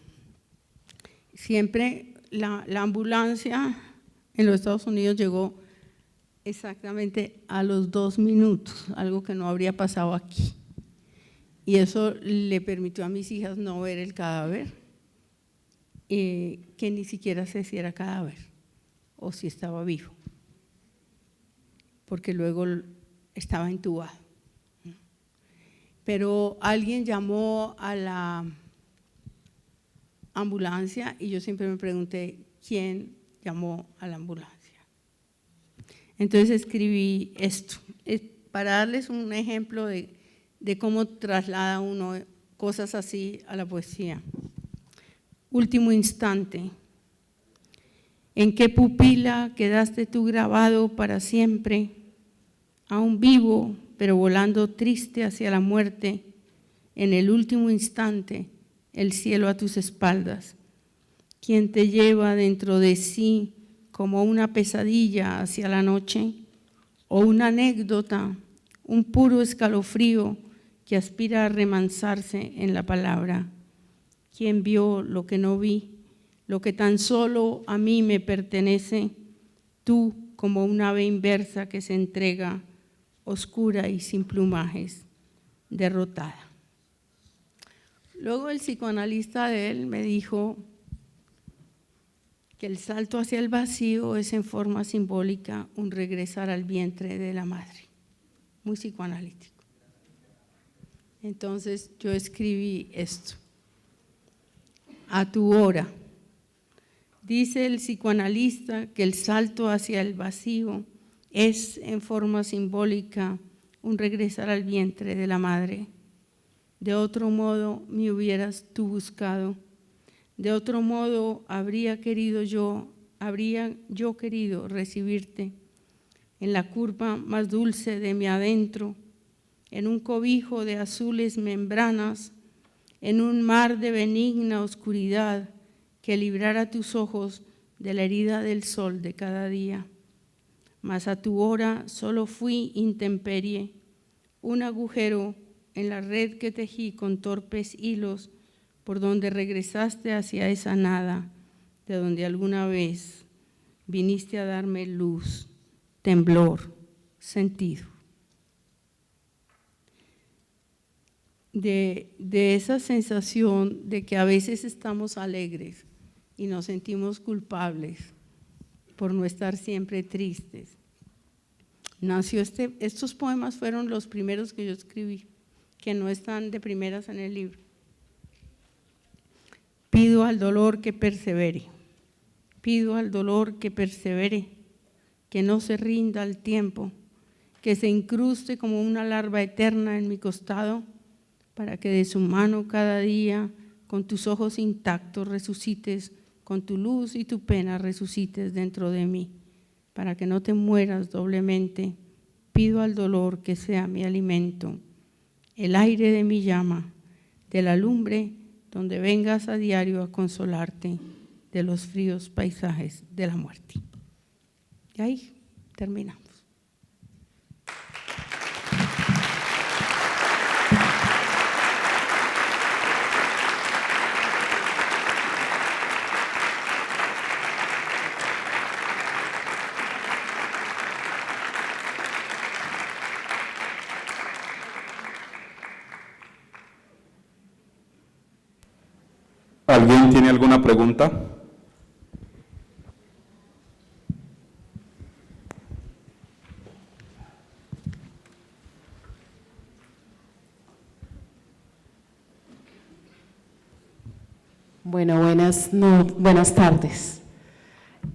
siempre la ambulancia en los Estados Unidos llegó exactamente a los 2 minutos, algo que no habría pasado aquí. Y eso le permitió a mis hijas no ver el cadáver, que ni siquiera sé si era cadáver o si estaba vivo, porque luego estaba entubado. Pero alguien llamó a la ambulancia y yo siempre me pregunté quién llamó a la ambulancia. Entonces escribí esto, para darles un ejemplo de cómo traslada uno cosas así a la poesía. Último instante. ¿En qué pupila quedaste tú grabado para siempre? Aún vivo, pero volando triste hacia la muerte, en el último instante, el cielo a tus espaldas. ¿Quién te lleva dentro de sí como una pesadilla hacia la noche? O una anécdota, un puro escalofrío que aspira a remansarse en la palabra. ¿Quién vio lo que no vi? Lo que tan solo a mí me pertenece, tú como un ave inversa que se entrega, oscura y sin plumajes, derrotada. Luego el psicoanalista de él me dijo que el salto hacia el vacío es en forma simbólica un regresar al vientre de la madre, muy psicoanalítico. Entonces yo escribí esto: a tu hora. Dice el psicoanalista que el salto hacia el vacío es en forma simbólica un regresar al vientre de la madre. De otro modo me hubieras tú buscado, de otro modo habría yo querido recibirte en la curva más dulce de mi adentro, en un cobijo de azules membranas, en un mar de benigna oscuridad que librara tus ojos de la herida del sol de cada día. Mas a tu hora solo fui intemperie, un agujero en la red que tejí con torpes hilos, por donde regresaste hacia esa nada, de donde alguna vez viniste a darme luz, temblor, sentido. De esa sensación de que a veces estamos alegres y nos sentimos culpables por no estar siempre tristes, nació estos poemas fueron los primeros que yo escribí, que no están de primeras en el libro. Pido al dolor que persevere. Pido al dolor que persevere, que no se rinda al tiempo, que se incruste como una larva eterna en mi costado, para que de su mano cada día, con tus ojos intactos, resucites, con tu luz y tu pena resucites dentro de mí, para que no te mueras doblemente. Pido al dolor que sea mi alimento, el aire de mi llama, de la lumbre donde vengas a diario a consolarte de los fríos paisajes de la muerte. Y ahí terminamos. ¿Alguien tiene alguna pregunta? Bueno, buenas tardes.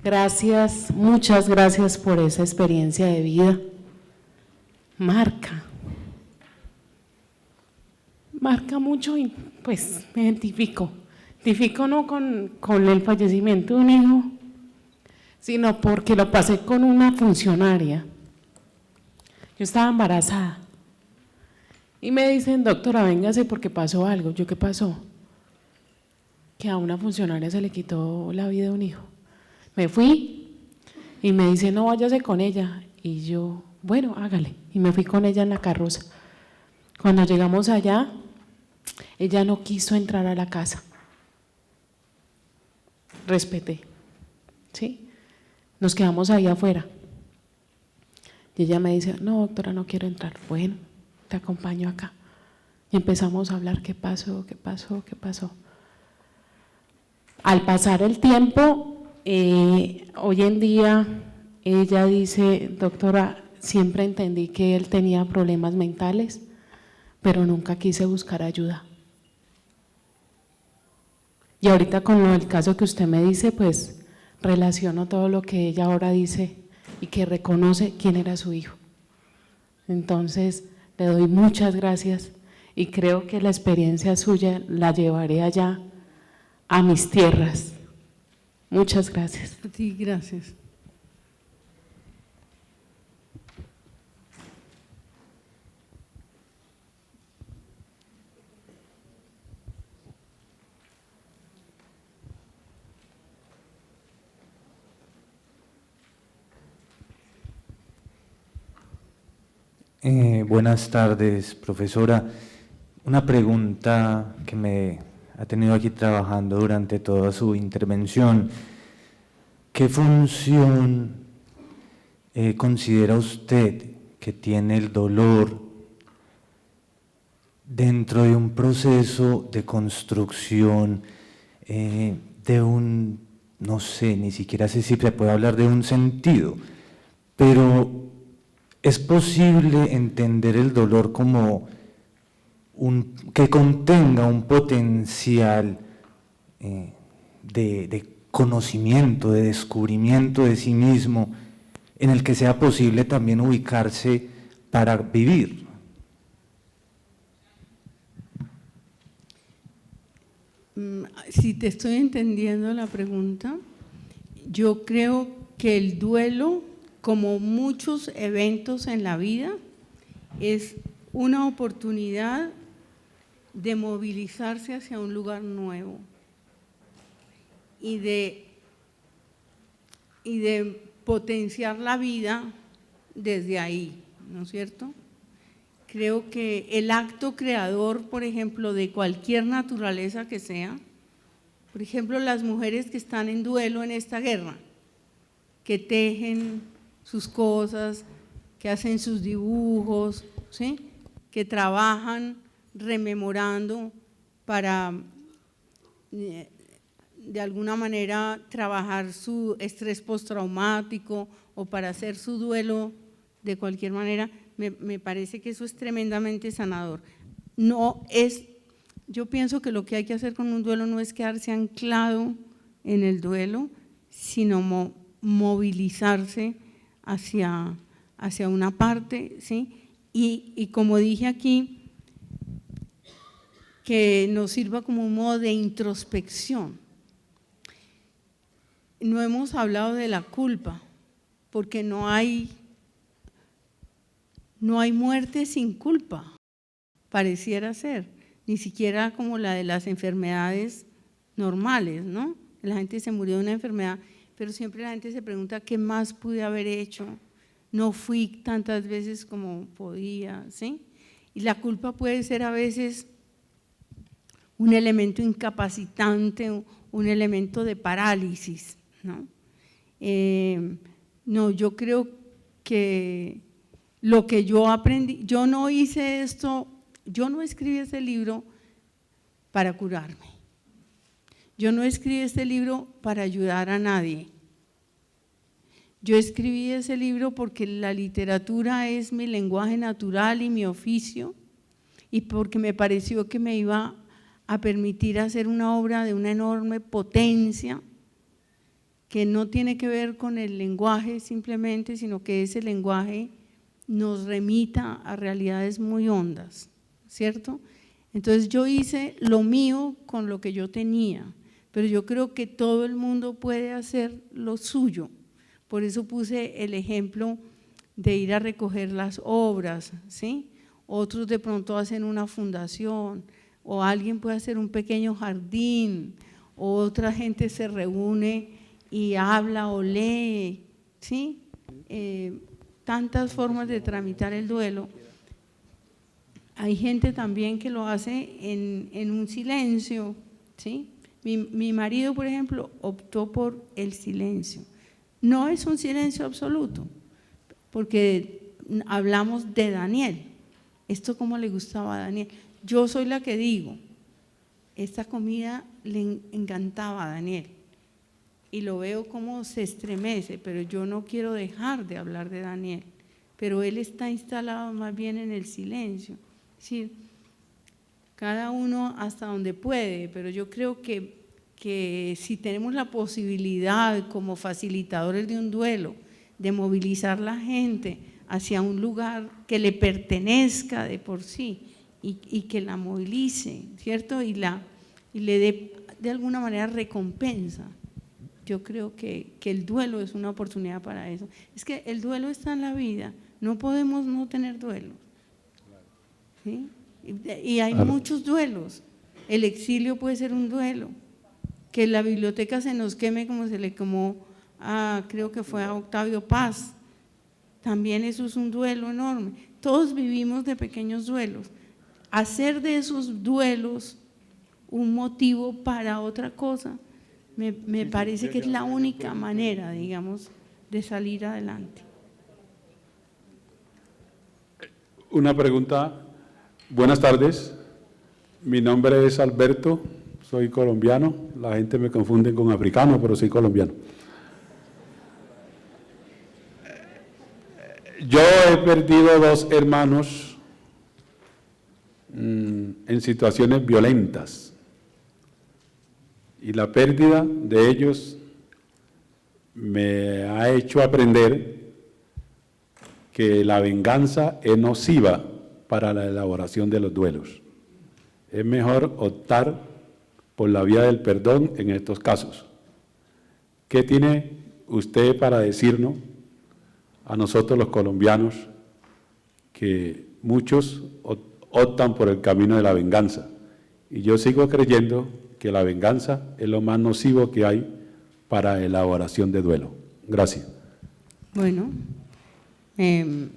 Gracias, muchas gracias por esa experiencia de vida. Marca mucho y pues me identifico no con el fallecimiento de un hijo, sino porque lo pasé con una funcionaria. Yo estaba embarazada y me dicen, doctora, véngase porque pasó algo. ¿Yo qué pasó? Que a una funcionaria se le quitó la vida de un hijo. Me fui y me dice, no, váyase con ella. Y yo, bueno, hágale. Y me fui con ella en la carroza. Cuando llegamos allá, ella no quiso entrar a la casa. Respeté, ¿sí? Nos quedamos ahí afuera. Y ella me dice, no, doctora, no quiero entrar. Bueno, te acompaño acá. Y empezamos a hablar, ¿qué pasó? Al pasar el tiempo, hoy en día, ella dice, doctora, siempre entendí que él tenía problemas mentales, pero nunca quise buscar ayuda. Y ahorita con el caso que usted me dice, pues relaciono todo lo que ella ahora dice y que reconoce quién era su hijo. Entonces, le doy muchas gracias y creo que la experiencia suya la llevaré allá a mis tierras. Muchas gracias. A ti, gracias. Buenas tardes, profesora. Una pregunta que me ha tenido aquí trabajando durante toda su intervención. ¿Qué función considera usted que tiene el dolor dentro de un proceso de construcción de un, no sé, ni siquiera sé si se puede hablar de un sentido, pero ¿es posible entender el dolor como que contenga un potencial de conocimiento, de descubrimiento de sí mismo, en el que sea posible también ubicarse para vivir? Si te estoy entendiendo la pregunta, yo creo que el duelo, como muchos eventos en la vida, es una oportunidad de movilizarse hacia un lugar nuevo y de potenciar la vida desde ahí, ¿no es cierto? Creo que el acto creador, por ejemplo, de cualquier naturaleza que sea, por ejemplo, las mujeres que están en duelo en esta guerra, que tejen sus cosas, que hacen sus dibujos, ¿sí?, que trabajan rememorando para, de alguna manera, trabajar su estrés postraumático o para hacer su duelo de cualquier manera. Me parece que eso es tremendamente sanador. Yo pienso que lo que hay que hacer con un duelo no es quedarse anclado en el duelo, sino movilizarse hacia una parte, ¿sí? Y como dije aquí, que nos sirva como un modo de introspección. No hemos hablado de la culpa, porque no hay muerte sin culpa, pareciera ser, ni siquiera como la de las enfermedades normales, ¿no? La gente se murió de una enfermedad, pero siempre la gente se pregunta qué más pude haber hecho, no fui tantas veces como podía, ¿sí? Y la culpa puede ser a veces un elemento incapacitante, un elemento de parálisis, ¿no? No, yo creo que lo que yo aprendí, yo no hice esto, yo no escribí ese libro para curarme, yo no escribí este libro para ayudar a nadie, yo escribí ese libro porque la literatura es mi lenguaje natural y mi oficio, y porque me pareció que me iba a permitir hacer una obra de una enorme potencia que no tiene que ver con el lenguaje simplemente, sino que ese lenguaje nos remita a realidades muy hondas, ¿cierto? Entonces yo hice lo mío con lo que yo tenía, pero yo creo que todo el mundo puede hacer lo suyo. Por eso puse el ejemplo de ir a recoger las obras, ¿sí? Otros de pronto hacen una fundación, o alguien puede hacer un pequeño jardín, o otra gente se reúne y habla o lee, ¿sí? Tantas formas de tramitar el duelo. Hay gente también que lo hace en un silencio, ¿sí? Mi marido, por ejemplo, optó por el silencio. No es un silencio absoluto, porque hablamos de Daniel. Esto cómo le gustaba a Daniel. Yo soy la que digo, esta comida le encantaba a Daniel y lo veo como se estremece, pero yo no quiero dejar de hablar de Daniel, pero él está instalado más bien en el silencio. Es decir, cada uno hasta donde puede, pero yo creo que si tenemos la posibilidad como facilitadores de un duelo, de movilizar la gente hacia un lugar que le pertenezca de por sí, y que la movilice, ¿cierto? Y le dé de alguna manera recompensa. Yo creo que el duelo es una oportunidad para eso. Es que el duelo está en la vida, no podemos no tener duelo, ¿sí? Y hay muchos duelos. El exilio puede ser un duelo, que la biblioteca se nos queme como se le quemó creo que fue a Octavio Paz, también eso es un duelo enorme. Todos vivimos de pequeños duelos. Hacer de esos duelos un motivo para otra cosa, me parece que es la única manera, digamos, de salir adelante. Una pregunta. Buenas tardes. Mi nombre es Alberto, soy colombiano. La gente me confunde con africano, pero soy colombiano. Yo he perdido 2 hermanos en situaciones violentas y la pérdida de ellos me ha hecho aprender que la venganza es nociva para la elaboración de los duelos. Es mejor optar por la vía del perdón en estos casos. ¿Qué tiene usted para decirnos a nosotros los colombianos que muchos optan por el camino de la venganza? Y yo sigo creyendo que la venganza es lo más nocivo que hay para la elaboración de duelo. Gracias. Bueno, me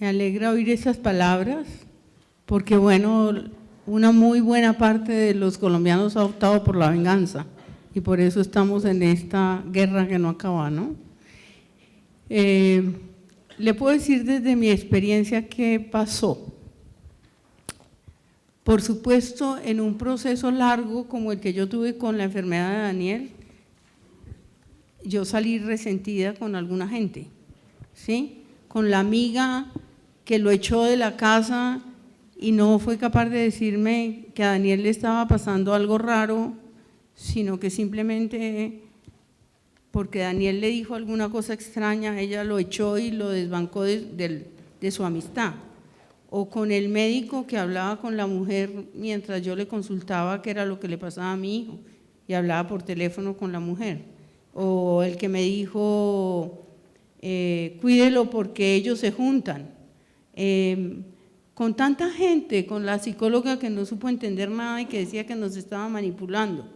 alegra oír esas palabras, porque bueno, una muy buena parte de los colombianos ha optado por la venganza y por eso estamos en esta guerra que no acaba, ¿no? Le puedo decir desde mi experiencia qué pasó. Por supuesto, en un proceso largo como el que yo tuve con la enfermedad de Daniel, yo salí resentida con alguna gente, ¿sí? Con la amiga que lo echó de la casa y no fue capaz de decirme que a Daniel le estaba pasando algo raro, sino que simplemente porque Daniel le dijo alguna cosa extraña, ella lo echó y lo desbancó de su amistad. O con el médico que hablaba con la mujer mientras yo le consultaba qué era lo que le pasaba a mi hijo y hablaba por teléfono con la mujer. O el que me dijo, cuídelo porque ellos se juntan. Con tanta gente, con la psicóloga que no supo entender nada y que decía que nos estaba manipulando.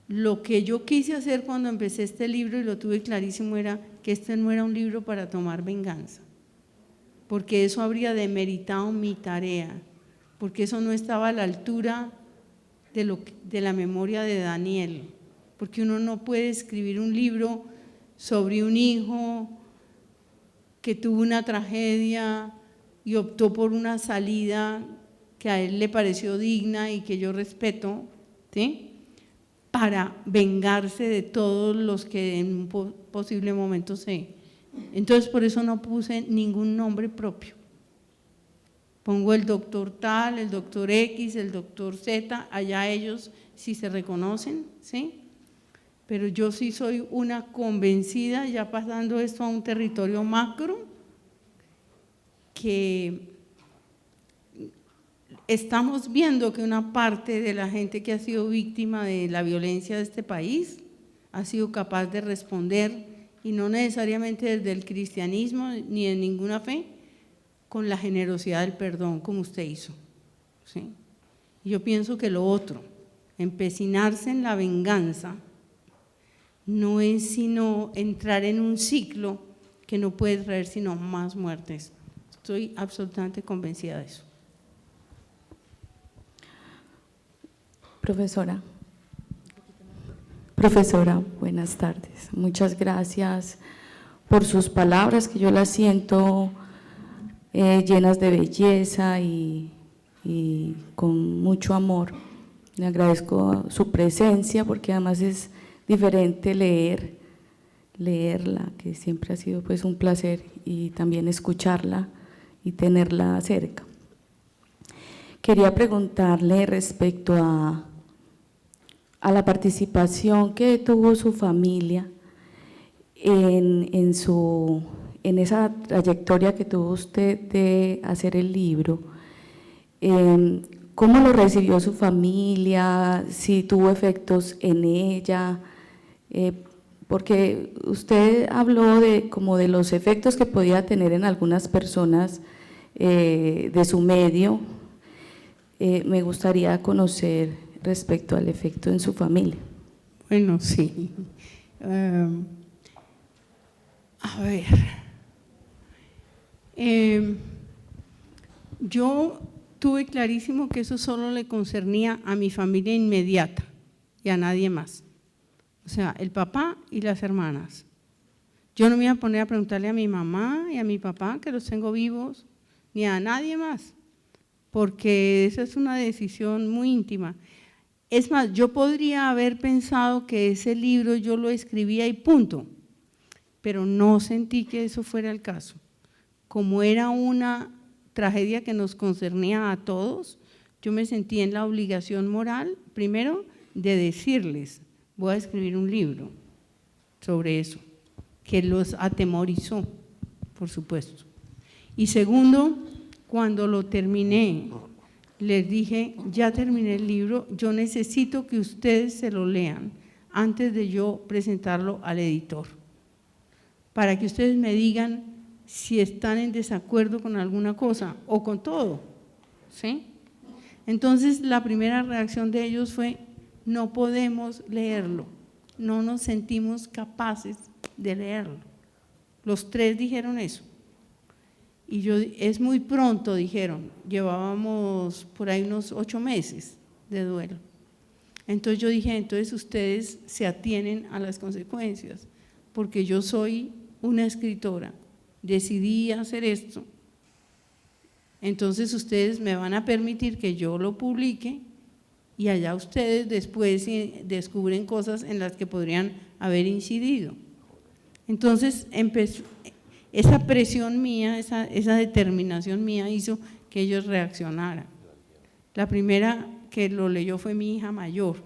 Lo que yo quise hacer cuando empecé este libro, y lo tuve clarísimo, era que este no era un libro para tomar venganza, porque eso habría demeritado mi tarea, porque eso no estaba a la altura de la memoria de Daniel, porque uno no puede escribir un libro sobre un hijo que tuvo una tragedia y optó por una salida que a él le pareció digna y que yo respeto, ¿sí?, para vengarse de todos los que en un posible momento se… Entonces por eso no puse ningún nombre propio. Pongo el doctor tal, el doctor X, el doctor Z, allá ellos si se reconocen, ¿sí? Pero yo sí soy una convencida, ya pasando esto a un territorio macro, que estamos viendo que una parte de la gente que ha sido víctima de la violencia de este país ha sido capaz de responder, y no necesariamente desde el cristianismo ni en ninguna fe, con la generosidad del perdón como usted hizo, ¿sí? Y yo pienso que lo otro, empecinarse en la venganza, no es sino entrar en un ciclo que no puede traer sino más muertes. Estoy absolutamente convencida de eso. Profesora, buenas tardes. Muchas gracias por sus palabras, que yo las siento llenas de belleza y con mucho amor. Le agradezco su presencia, porque además es diferente leerla, que siempre ha sido pues un placer, y también escucharla y tenerla cerca. Quería preguntarle respecto a la participación que tuvo su familia en esa trayectoria que tuvo usted de hacer el libro. ¿Cómo lo recibió su familia? ¿Si tuvo efectos en ella? Porque usted habló como de los efectos que podía tener en algunas personas de su medio. Me gustaría conocer respecto al efecto en su familia. Bueno, sí. A ver, yo tuve clarísimo que eso solo le concernía a mi familia inmediata y a nadie más. O sea, el papá y las hermanas. Yo no me iba a poner a preguntarle a mi mamá y a mi papá, que los tengo vivos, ni a nadie más, porque esa es una decisión muy íntima. Es más, yo podría haber pensado que ese libro yo lo escribía y punto, pero no sentí que eso fuera el caso. Como era una tragedia que nos concernía a todos, yo me sentí en la obligación moral, primero, de decirles, voy a escribir un libro sobre eso, que los atemorizó, por supuesto. Y segundo, cuando lo terminé, les dije, ya terminé el libro, yo necesito que ustedes se lo lean antes de yo presentarlo al editor, para que ustedes me digan si están en desacuerdo con alguna cosa o con todo, ¿sí? Entonces la primera reacción de ellos fue, no podemos leerlo, no nos sentimos capaces de leerlo. Los tres dijeron eso. Y yo, es muy pronto, dijeron, llevábamos por ahí unos 8 meses de duelo. Entonces yo dije, entonces ustedes se atienen a las consecuencias, porque yo soy una escritora, decidí hacer esto, entonces ustedes me van a permitir que yo lo publique y allá ustedes después descubren cosas en las que podrían haber incidido. Entonces empezó… Esa presión mía, esa determinación mía hizo que ellos reaccionaran. La primera que lo leyó fue mi hija mayor,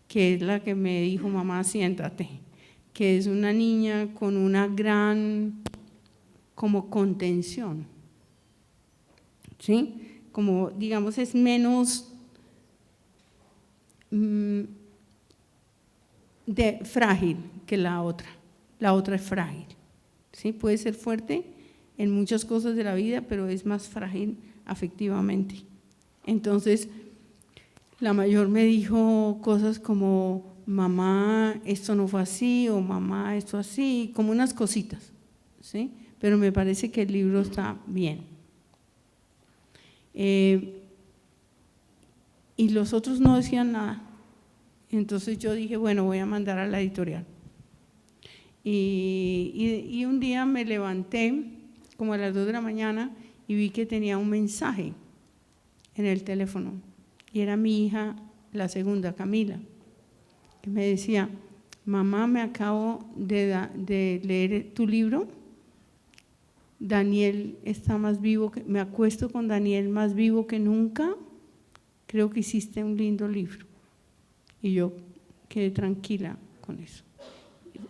que es la que me dijo, mamá, siéntate. que es una niña con una gran como contención, ¿sí? Como digamos es menos frágil que la otra es frágil, ¿sí? Puede ser fuerte en muchas cosas de la vida, pero es más frágil afectivamente. Entonces, la mayor me dijo cosas como, mamá, esto no fue así, o mamá, esto así, como unas cositas, ¿sí? Pero me parece que el libro está bien. Y los otros no decían nada. Entonces yo dije, bueno, voy a mandar a la editorial. Y un día me levanté como a las 2 de la mañana y vi que tenía un mensaje en el teléfono. Y era mi hija, la segunda, Camila, que me decía, mamá, me acabo de leer tu libro, Daniel está más vivo, me acuesto con Daniel más vivo que nunca, creo que hiciste un lindo libro. Y yo quedé tranquila con eso.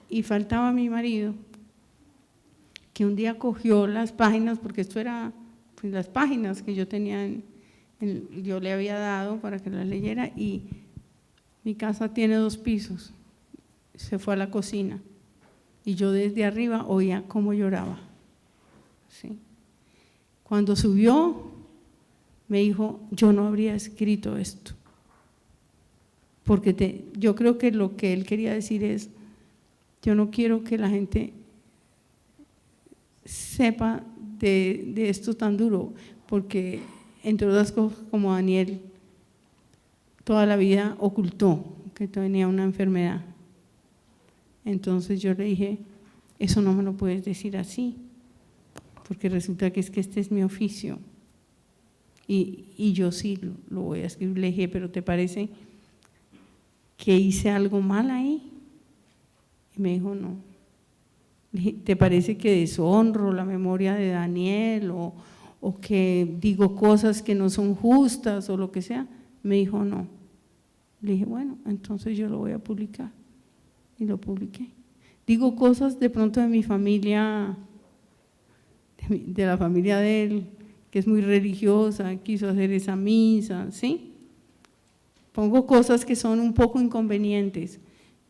Y faltaba mi marido, que un día cogió las páginas, porque esto era pues, las páginas que yo tenía, yo le había dado para que las leyera, y mi casa tiene 2 pisos, se fue a la cocina, y yo desde arriba oía cómo lloraba. ¿Sí? Cuando subió, me dijo, yo no habría escrito esto, porque yo creo que lo que él quería decir es, yo no quiero que la gente sepa de esto tan duro, porque entre otras cosas, como Daniel toda la vida ocultó que tenía una enfermedad. Entonces yo le dije, eso no me lo puedes decir así, porque resulta que este es mi oficio, y yo sí lo voy a escribir. Le dije, pero ¿te parece que hice algo mal ahí? Y me dijo, no. Le dije, ¿te parece que deshonro la memoria de Daniel o que digo cosas que no son justas o lo que sea? Me dijo, no. Le dije, bueno, entonces yo lo voy a publicar. Y lo publiqué. Digo cosas de pronto de mi familia, de la familia de él, que es muy religiosa, quiso hacer esa misa, ¿sí? Pongo cosas que son un poco inconvenientes,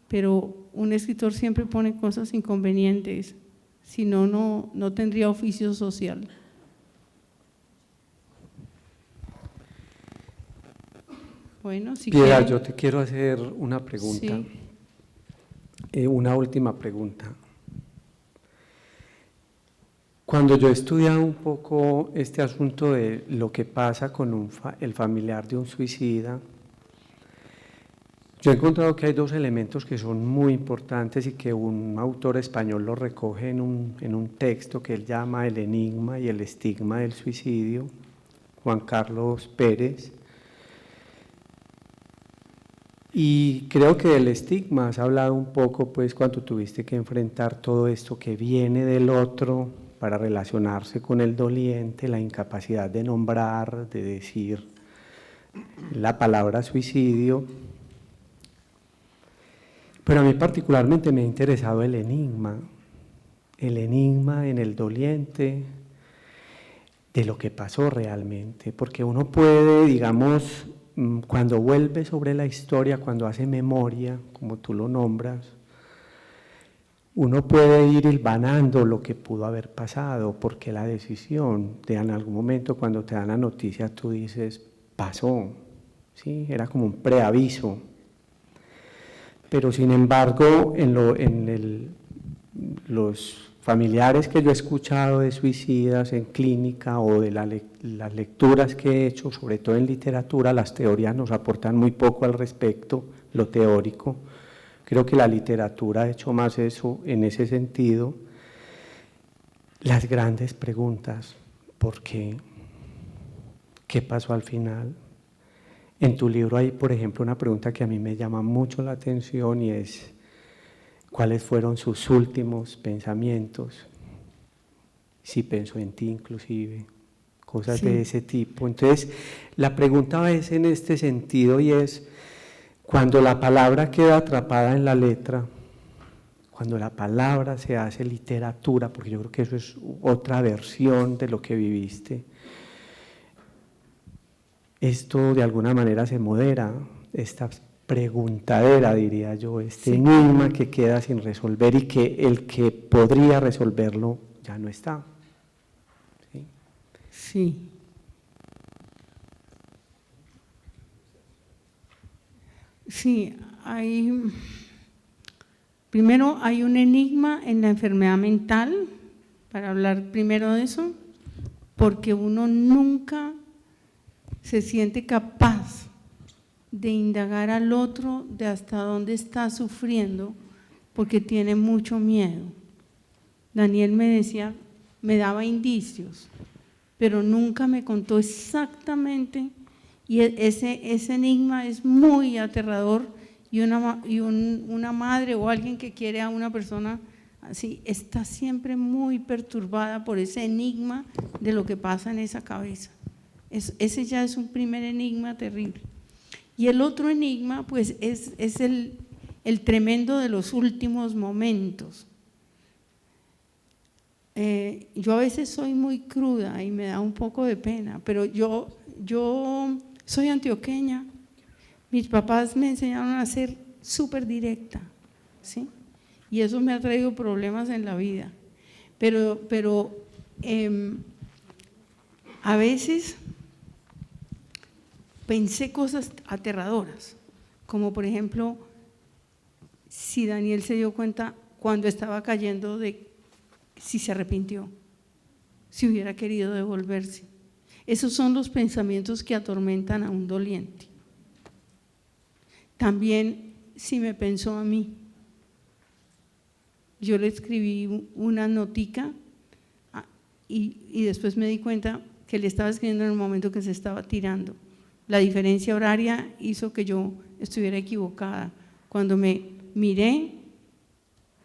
pero un escritor siempre pone cosas inconvenientes, si no, no tendría oficio social. Bueno, si Piedad, quieren. yo te quiero hacer una pregunta, Sí. una última pregunta. Cuando yo estudiaba un poco este asunto de lo que pasa con el familiar de un suicida, yo he encontrado que hay 2 elementos que son muy importantes y que un autor español lo recoge en un texto que él llama El enigma y el estigma del suicidio, Juan Carlos Pérez. Y creo que del estigma has hablado un poco, pues, cuando tuviste que enfrentar todo esto que viene del otro para relacionarse con el doliente, la incapacidad de nombrar, de decir la palabra suicidio. Pero a mí particularmente me ha interesado el enigma en el doliente de lo que pasó realmente, porque uno puede, digamos, cuando vuelve sobre la historia, cuando hace memoria, como tú lo nombras, uno puede ir hilvanando lo que pudo haber pasado, porque la decisión de en algún momento cuando te dan la noticia tú dices, pasó, ¿sí? Era como un preaviso. Pero sin embargo, los familiares que yo he escuchado de suicidas en clínica o de las lecturas que he hecho, sobre todo en literatura, las teorías nos aportan muy poco al respecto, lo teórico. Creo que la literatura ha hecho más eso en ese sentido. Las grandes preguntas, ¿por qué? ¿Qué pasó al final? En tu libro hay, por ejemplo, una pregunta que a mí me llama mucho la atención y es, ¿cuáles fueron sus últimos pensamientos? Si pensó en ti inclusive, cosas Sí. de ese tipo. Entonces, la pregunta es en este sentido y es, cuando la palabra queda atrapada en la letra, cuando la palabra se hace literatura, porque yo creo que eso es otra versión de lo que viviste, esto de alguna manera se modera, esta preguntadera, diría yo, este enigma que queda sin resolver y que el que podría resolverlo ya no está. ¿Sí? Sí. Sí, primero hay un enigma en la enfermedad mental, para hablar primero de eso, porque uno nunca se siente capaz de indagar al otro de hasta dónde está sufriendo, porque tiene mucho miedo. Daniel me decía, me daba indicios, pero nunca me contó exactamente, y ese enigma es muy aterrador, y una madre o alguien que quiere a una persona así está siempre muy perturbada por ese enigma de lo que pasa en esa cabeza. Ese ya es un primer enigma terrible. Y el otro enigma pues es el tremendo de los últimos momentos. Yo a veces soy muy cruda y me da un poco de pena, pero yo soy antioqueña. Mis papás me enseñaron a ser súper directa, ¿sí? Y eso me ha traído problemas en la vida. Pero a veces pensé cosas aterradoras, como por ejemplo, si Daniel se dio cuenta cuando estaba cayendo de si se arrepintió, si hubiera querido devolverse. Esos son los pensamientos que atormentan a un doliente. También si me pensó a mí. Yo le escribí una notica y después me di cuenta que le estaba escribiendo en el momento que se estaba tirando. La diferencia horaria hizo que yo estuviera equivocada. Cuando me miré,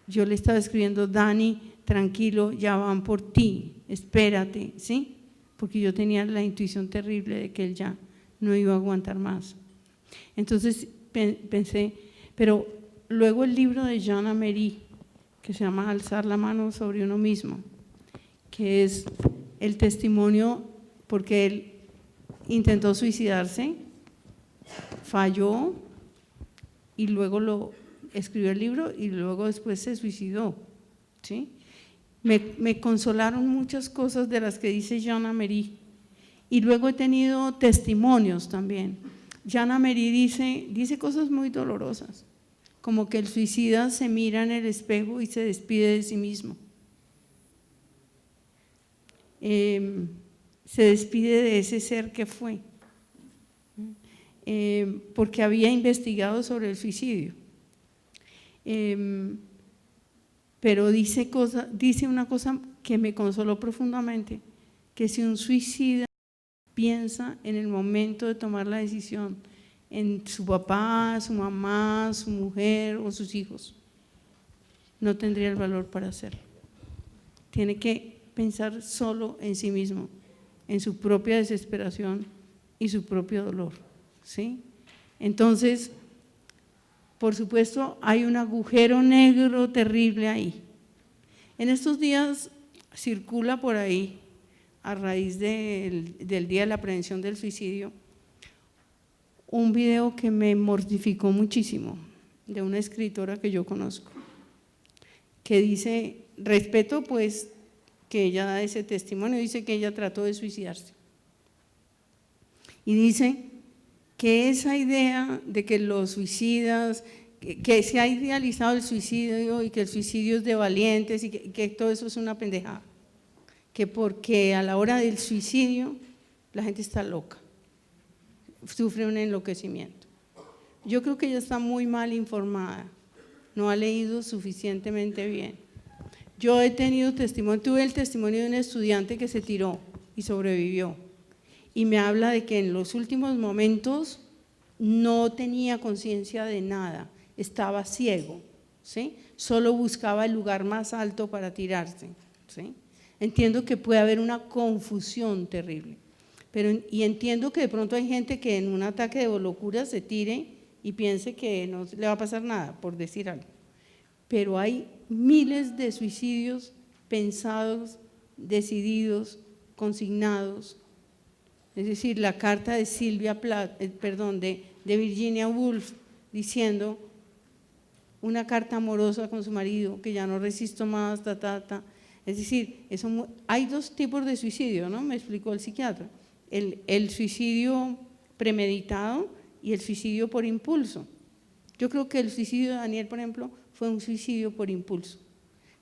yo le estaba escribiendo, Dani, tranquilo, ya van por ti, espérate, ¿sí? Porque yo tenía la intuición terrible de que él ya no iba a aguantar más. Entonces pensé, pero luego el libro de Jean Amery, que se llama Alzar la mano sobre uno mismo, que es el testimonio, porque él intentó suicidarse, falló y luego escribió el libro y luego después se suicidó, ¿sí? Me consolaron muchas cosas de las que dice Jean Amery, y luego he tenido testimonios también. Jean Amery dice cosas muy dolorosas, como que el suicida se mira en el espejo y se despide de sí mismo. Se despide de ese ser que fue, porque había investigado sobre el suicidio. Pero dice una cosa que me consoló profundamente, que si un suicida piensa en el momento de tomar la decisión en su papá, su mamá, su mujer o sus hijos, no tendría el valor para hacerlo. Tiene que pensar solo en sí mismo, en su propia desesperación y su propio dolor, ¿sí? Entonces, por supuesto, hay un agujero negro terrible ahí. En estos días circula por ahí, a raíz del Día de la Prevención del Suicidio, un video que me mortificó muchísimo, de una escritora que yo conozco, que dice, respeto pues que ella da ese testimonio, dice que ella trató de suicidarse. Y dice que esa idea de que los suicidas, que se ha idealizado el suicidio y que el suicidio es de valientes y que todo eso es una pendejada, que porque a la hora del suicidio la gente está loca, sufre un enloquecimiento. Yo creo que ella está muy mal informada, no ha leído suficientemente bien. Yo he tenido testimonio, tuve el testimonio de un estudiante que se tiró y sobrevivió, y me habla de que en los últimos momentos no tenía conciencia de nada, estaba ciego, ¿sí? Solo buscaba el lugar más alto para tirarse, ¿sí? Entiendo que puede haber una confusión terrible, y entiendo que de pronto hay gente que en un ataque de locura se tire y piense que no le va a pasar nada, por decir algo. pero hay miles de suicidios pensados, decididos, consignados. Es decir, la carta de de Virginia Woolf diciendo una carta amorosa con su marido, que ya no resisto más, Es decir, hay dos tipos de suicidio, ¿no? Me explicó el psiquiatra. El suicidio premeditado y el suicidio por impulso. Yo creo que el suicidio de Daniel, por ejemplo, fue un suicidio por impulso.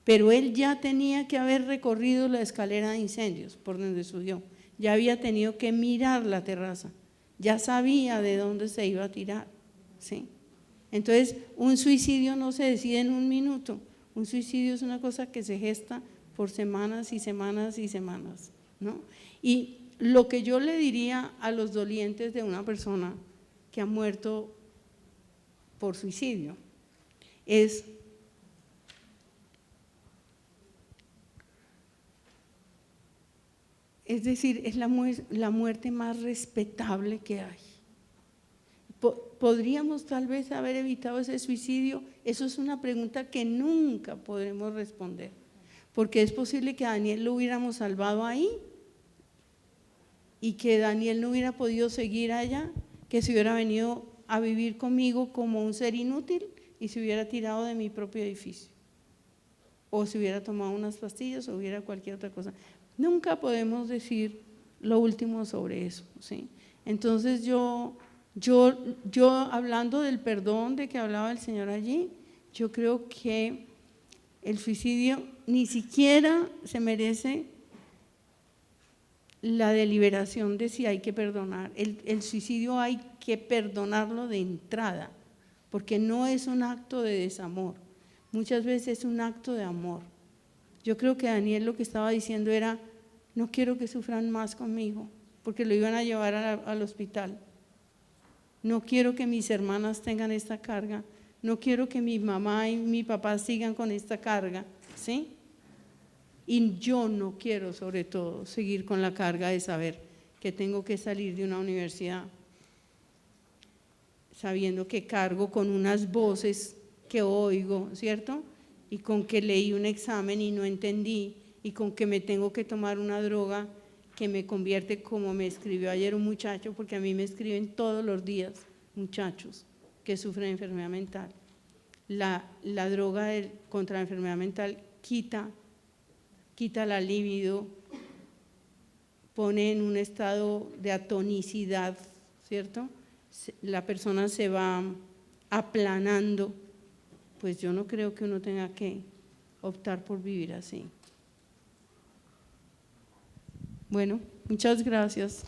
Pero él ya tenía que haber recorrido la escalera de incendios por donde subió. Ya había tenido que mirar la terraza. Ya sabía de dónde se iba a tirar, ¿sí? Entonces, un suicidio no se decide en un minuto. Un suicidio es una cosa que se gesta por semanas y semanas y semanas, ¿no? Y lo que yo le diría a los dolientes de una persona que ha muerto por suicidio es decir, es la muerte más respetable que hay. ¿Podríamos tal vez haber evitado ese suicidio? Eso es una pregunta que nunca podremos responder, porque es posible que a Daniel lo hubiéramos salvado ahí y que Daniel no hubiera podido seguir allá, que se hubiera venido a vivir conmigo como un ser inútil y se hubiera tirado de mi propio edificio, o se hubiera tomado unas pastillas o hubiera cualquier otra cosa. Nunca podemos decir lo último sobre eso, ¿sí? Entonces yo hablando del perdón de que hablaba el Señor allí, yo creo que el suicidio ni siquiera se merece la deliberación de si hay que perdonar. El suicidio hay que perdonarlo de entrada, porque no es un acto de desamor, muchas veces es un acto de amor. Yo creo que Daniel lo que estaba diciendo era, no quiero que sufran más conmigo, porque lo iban a llevar al hospital. No quiero que mis hermanas tengan esta carga, no quiero que mi mamá y mi papá sigan con esta carga, ¿sí? Y yo no quiero, sobre todo, seguir con la carga de saber que tengo que salir de una universidad sabiendo que cargo con unas voces que oigo, ¿cierto? Y con que leí un examen y no entendí, y con que me tengo que tomar una droga que me convierte, como me escribió ayer un muchacho, porque a mí me escriben todos los días muchachos que sufren de enfermedad mental. La droga contra la enfermedad mental quita la libido, pone en un estado de atonicidad, ¿cierto? La persona se va aplanando. Pues yo no creo que uno tenga que optar por vivir así. Bueno, muchas gracias.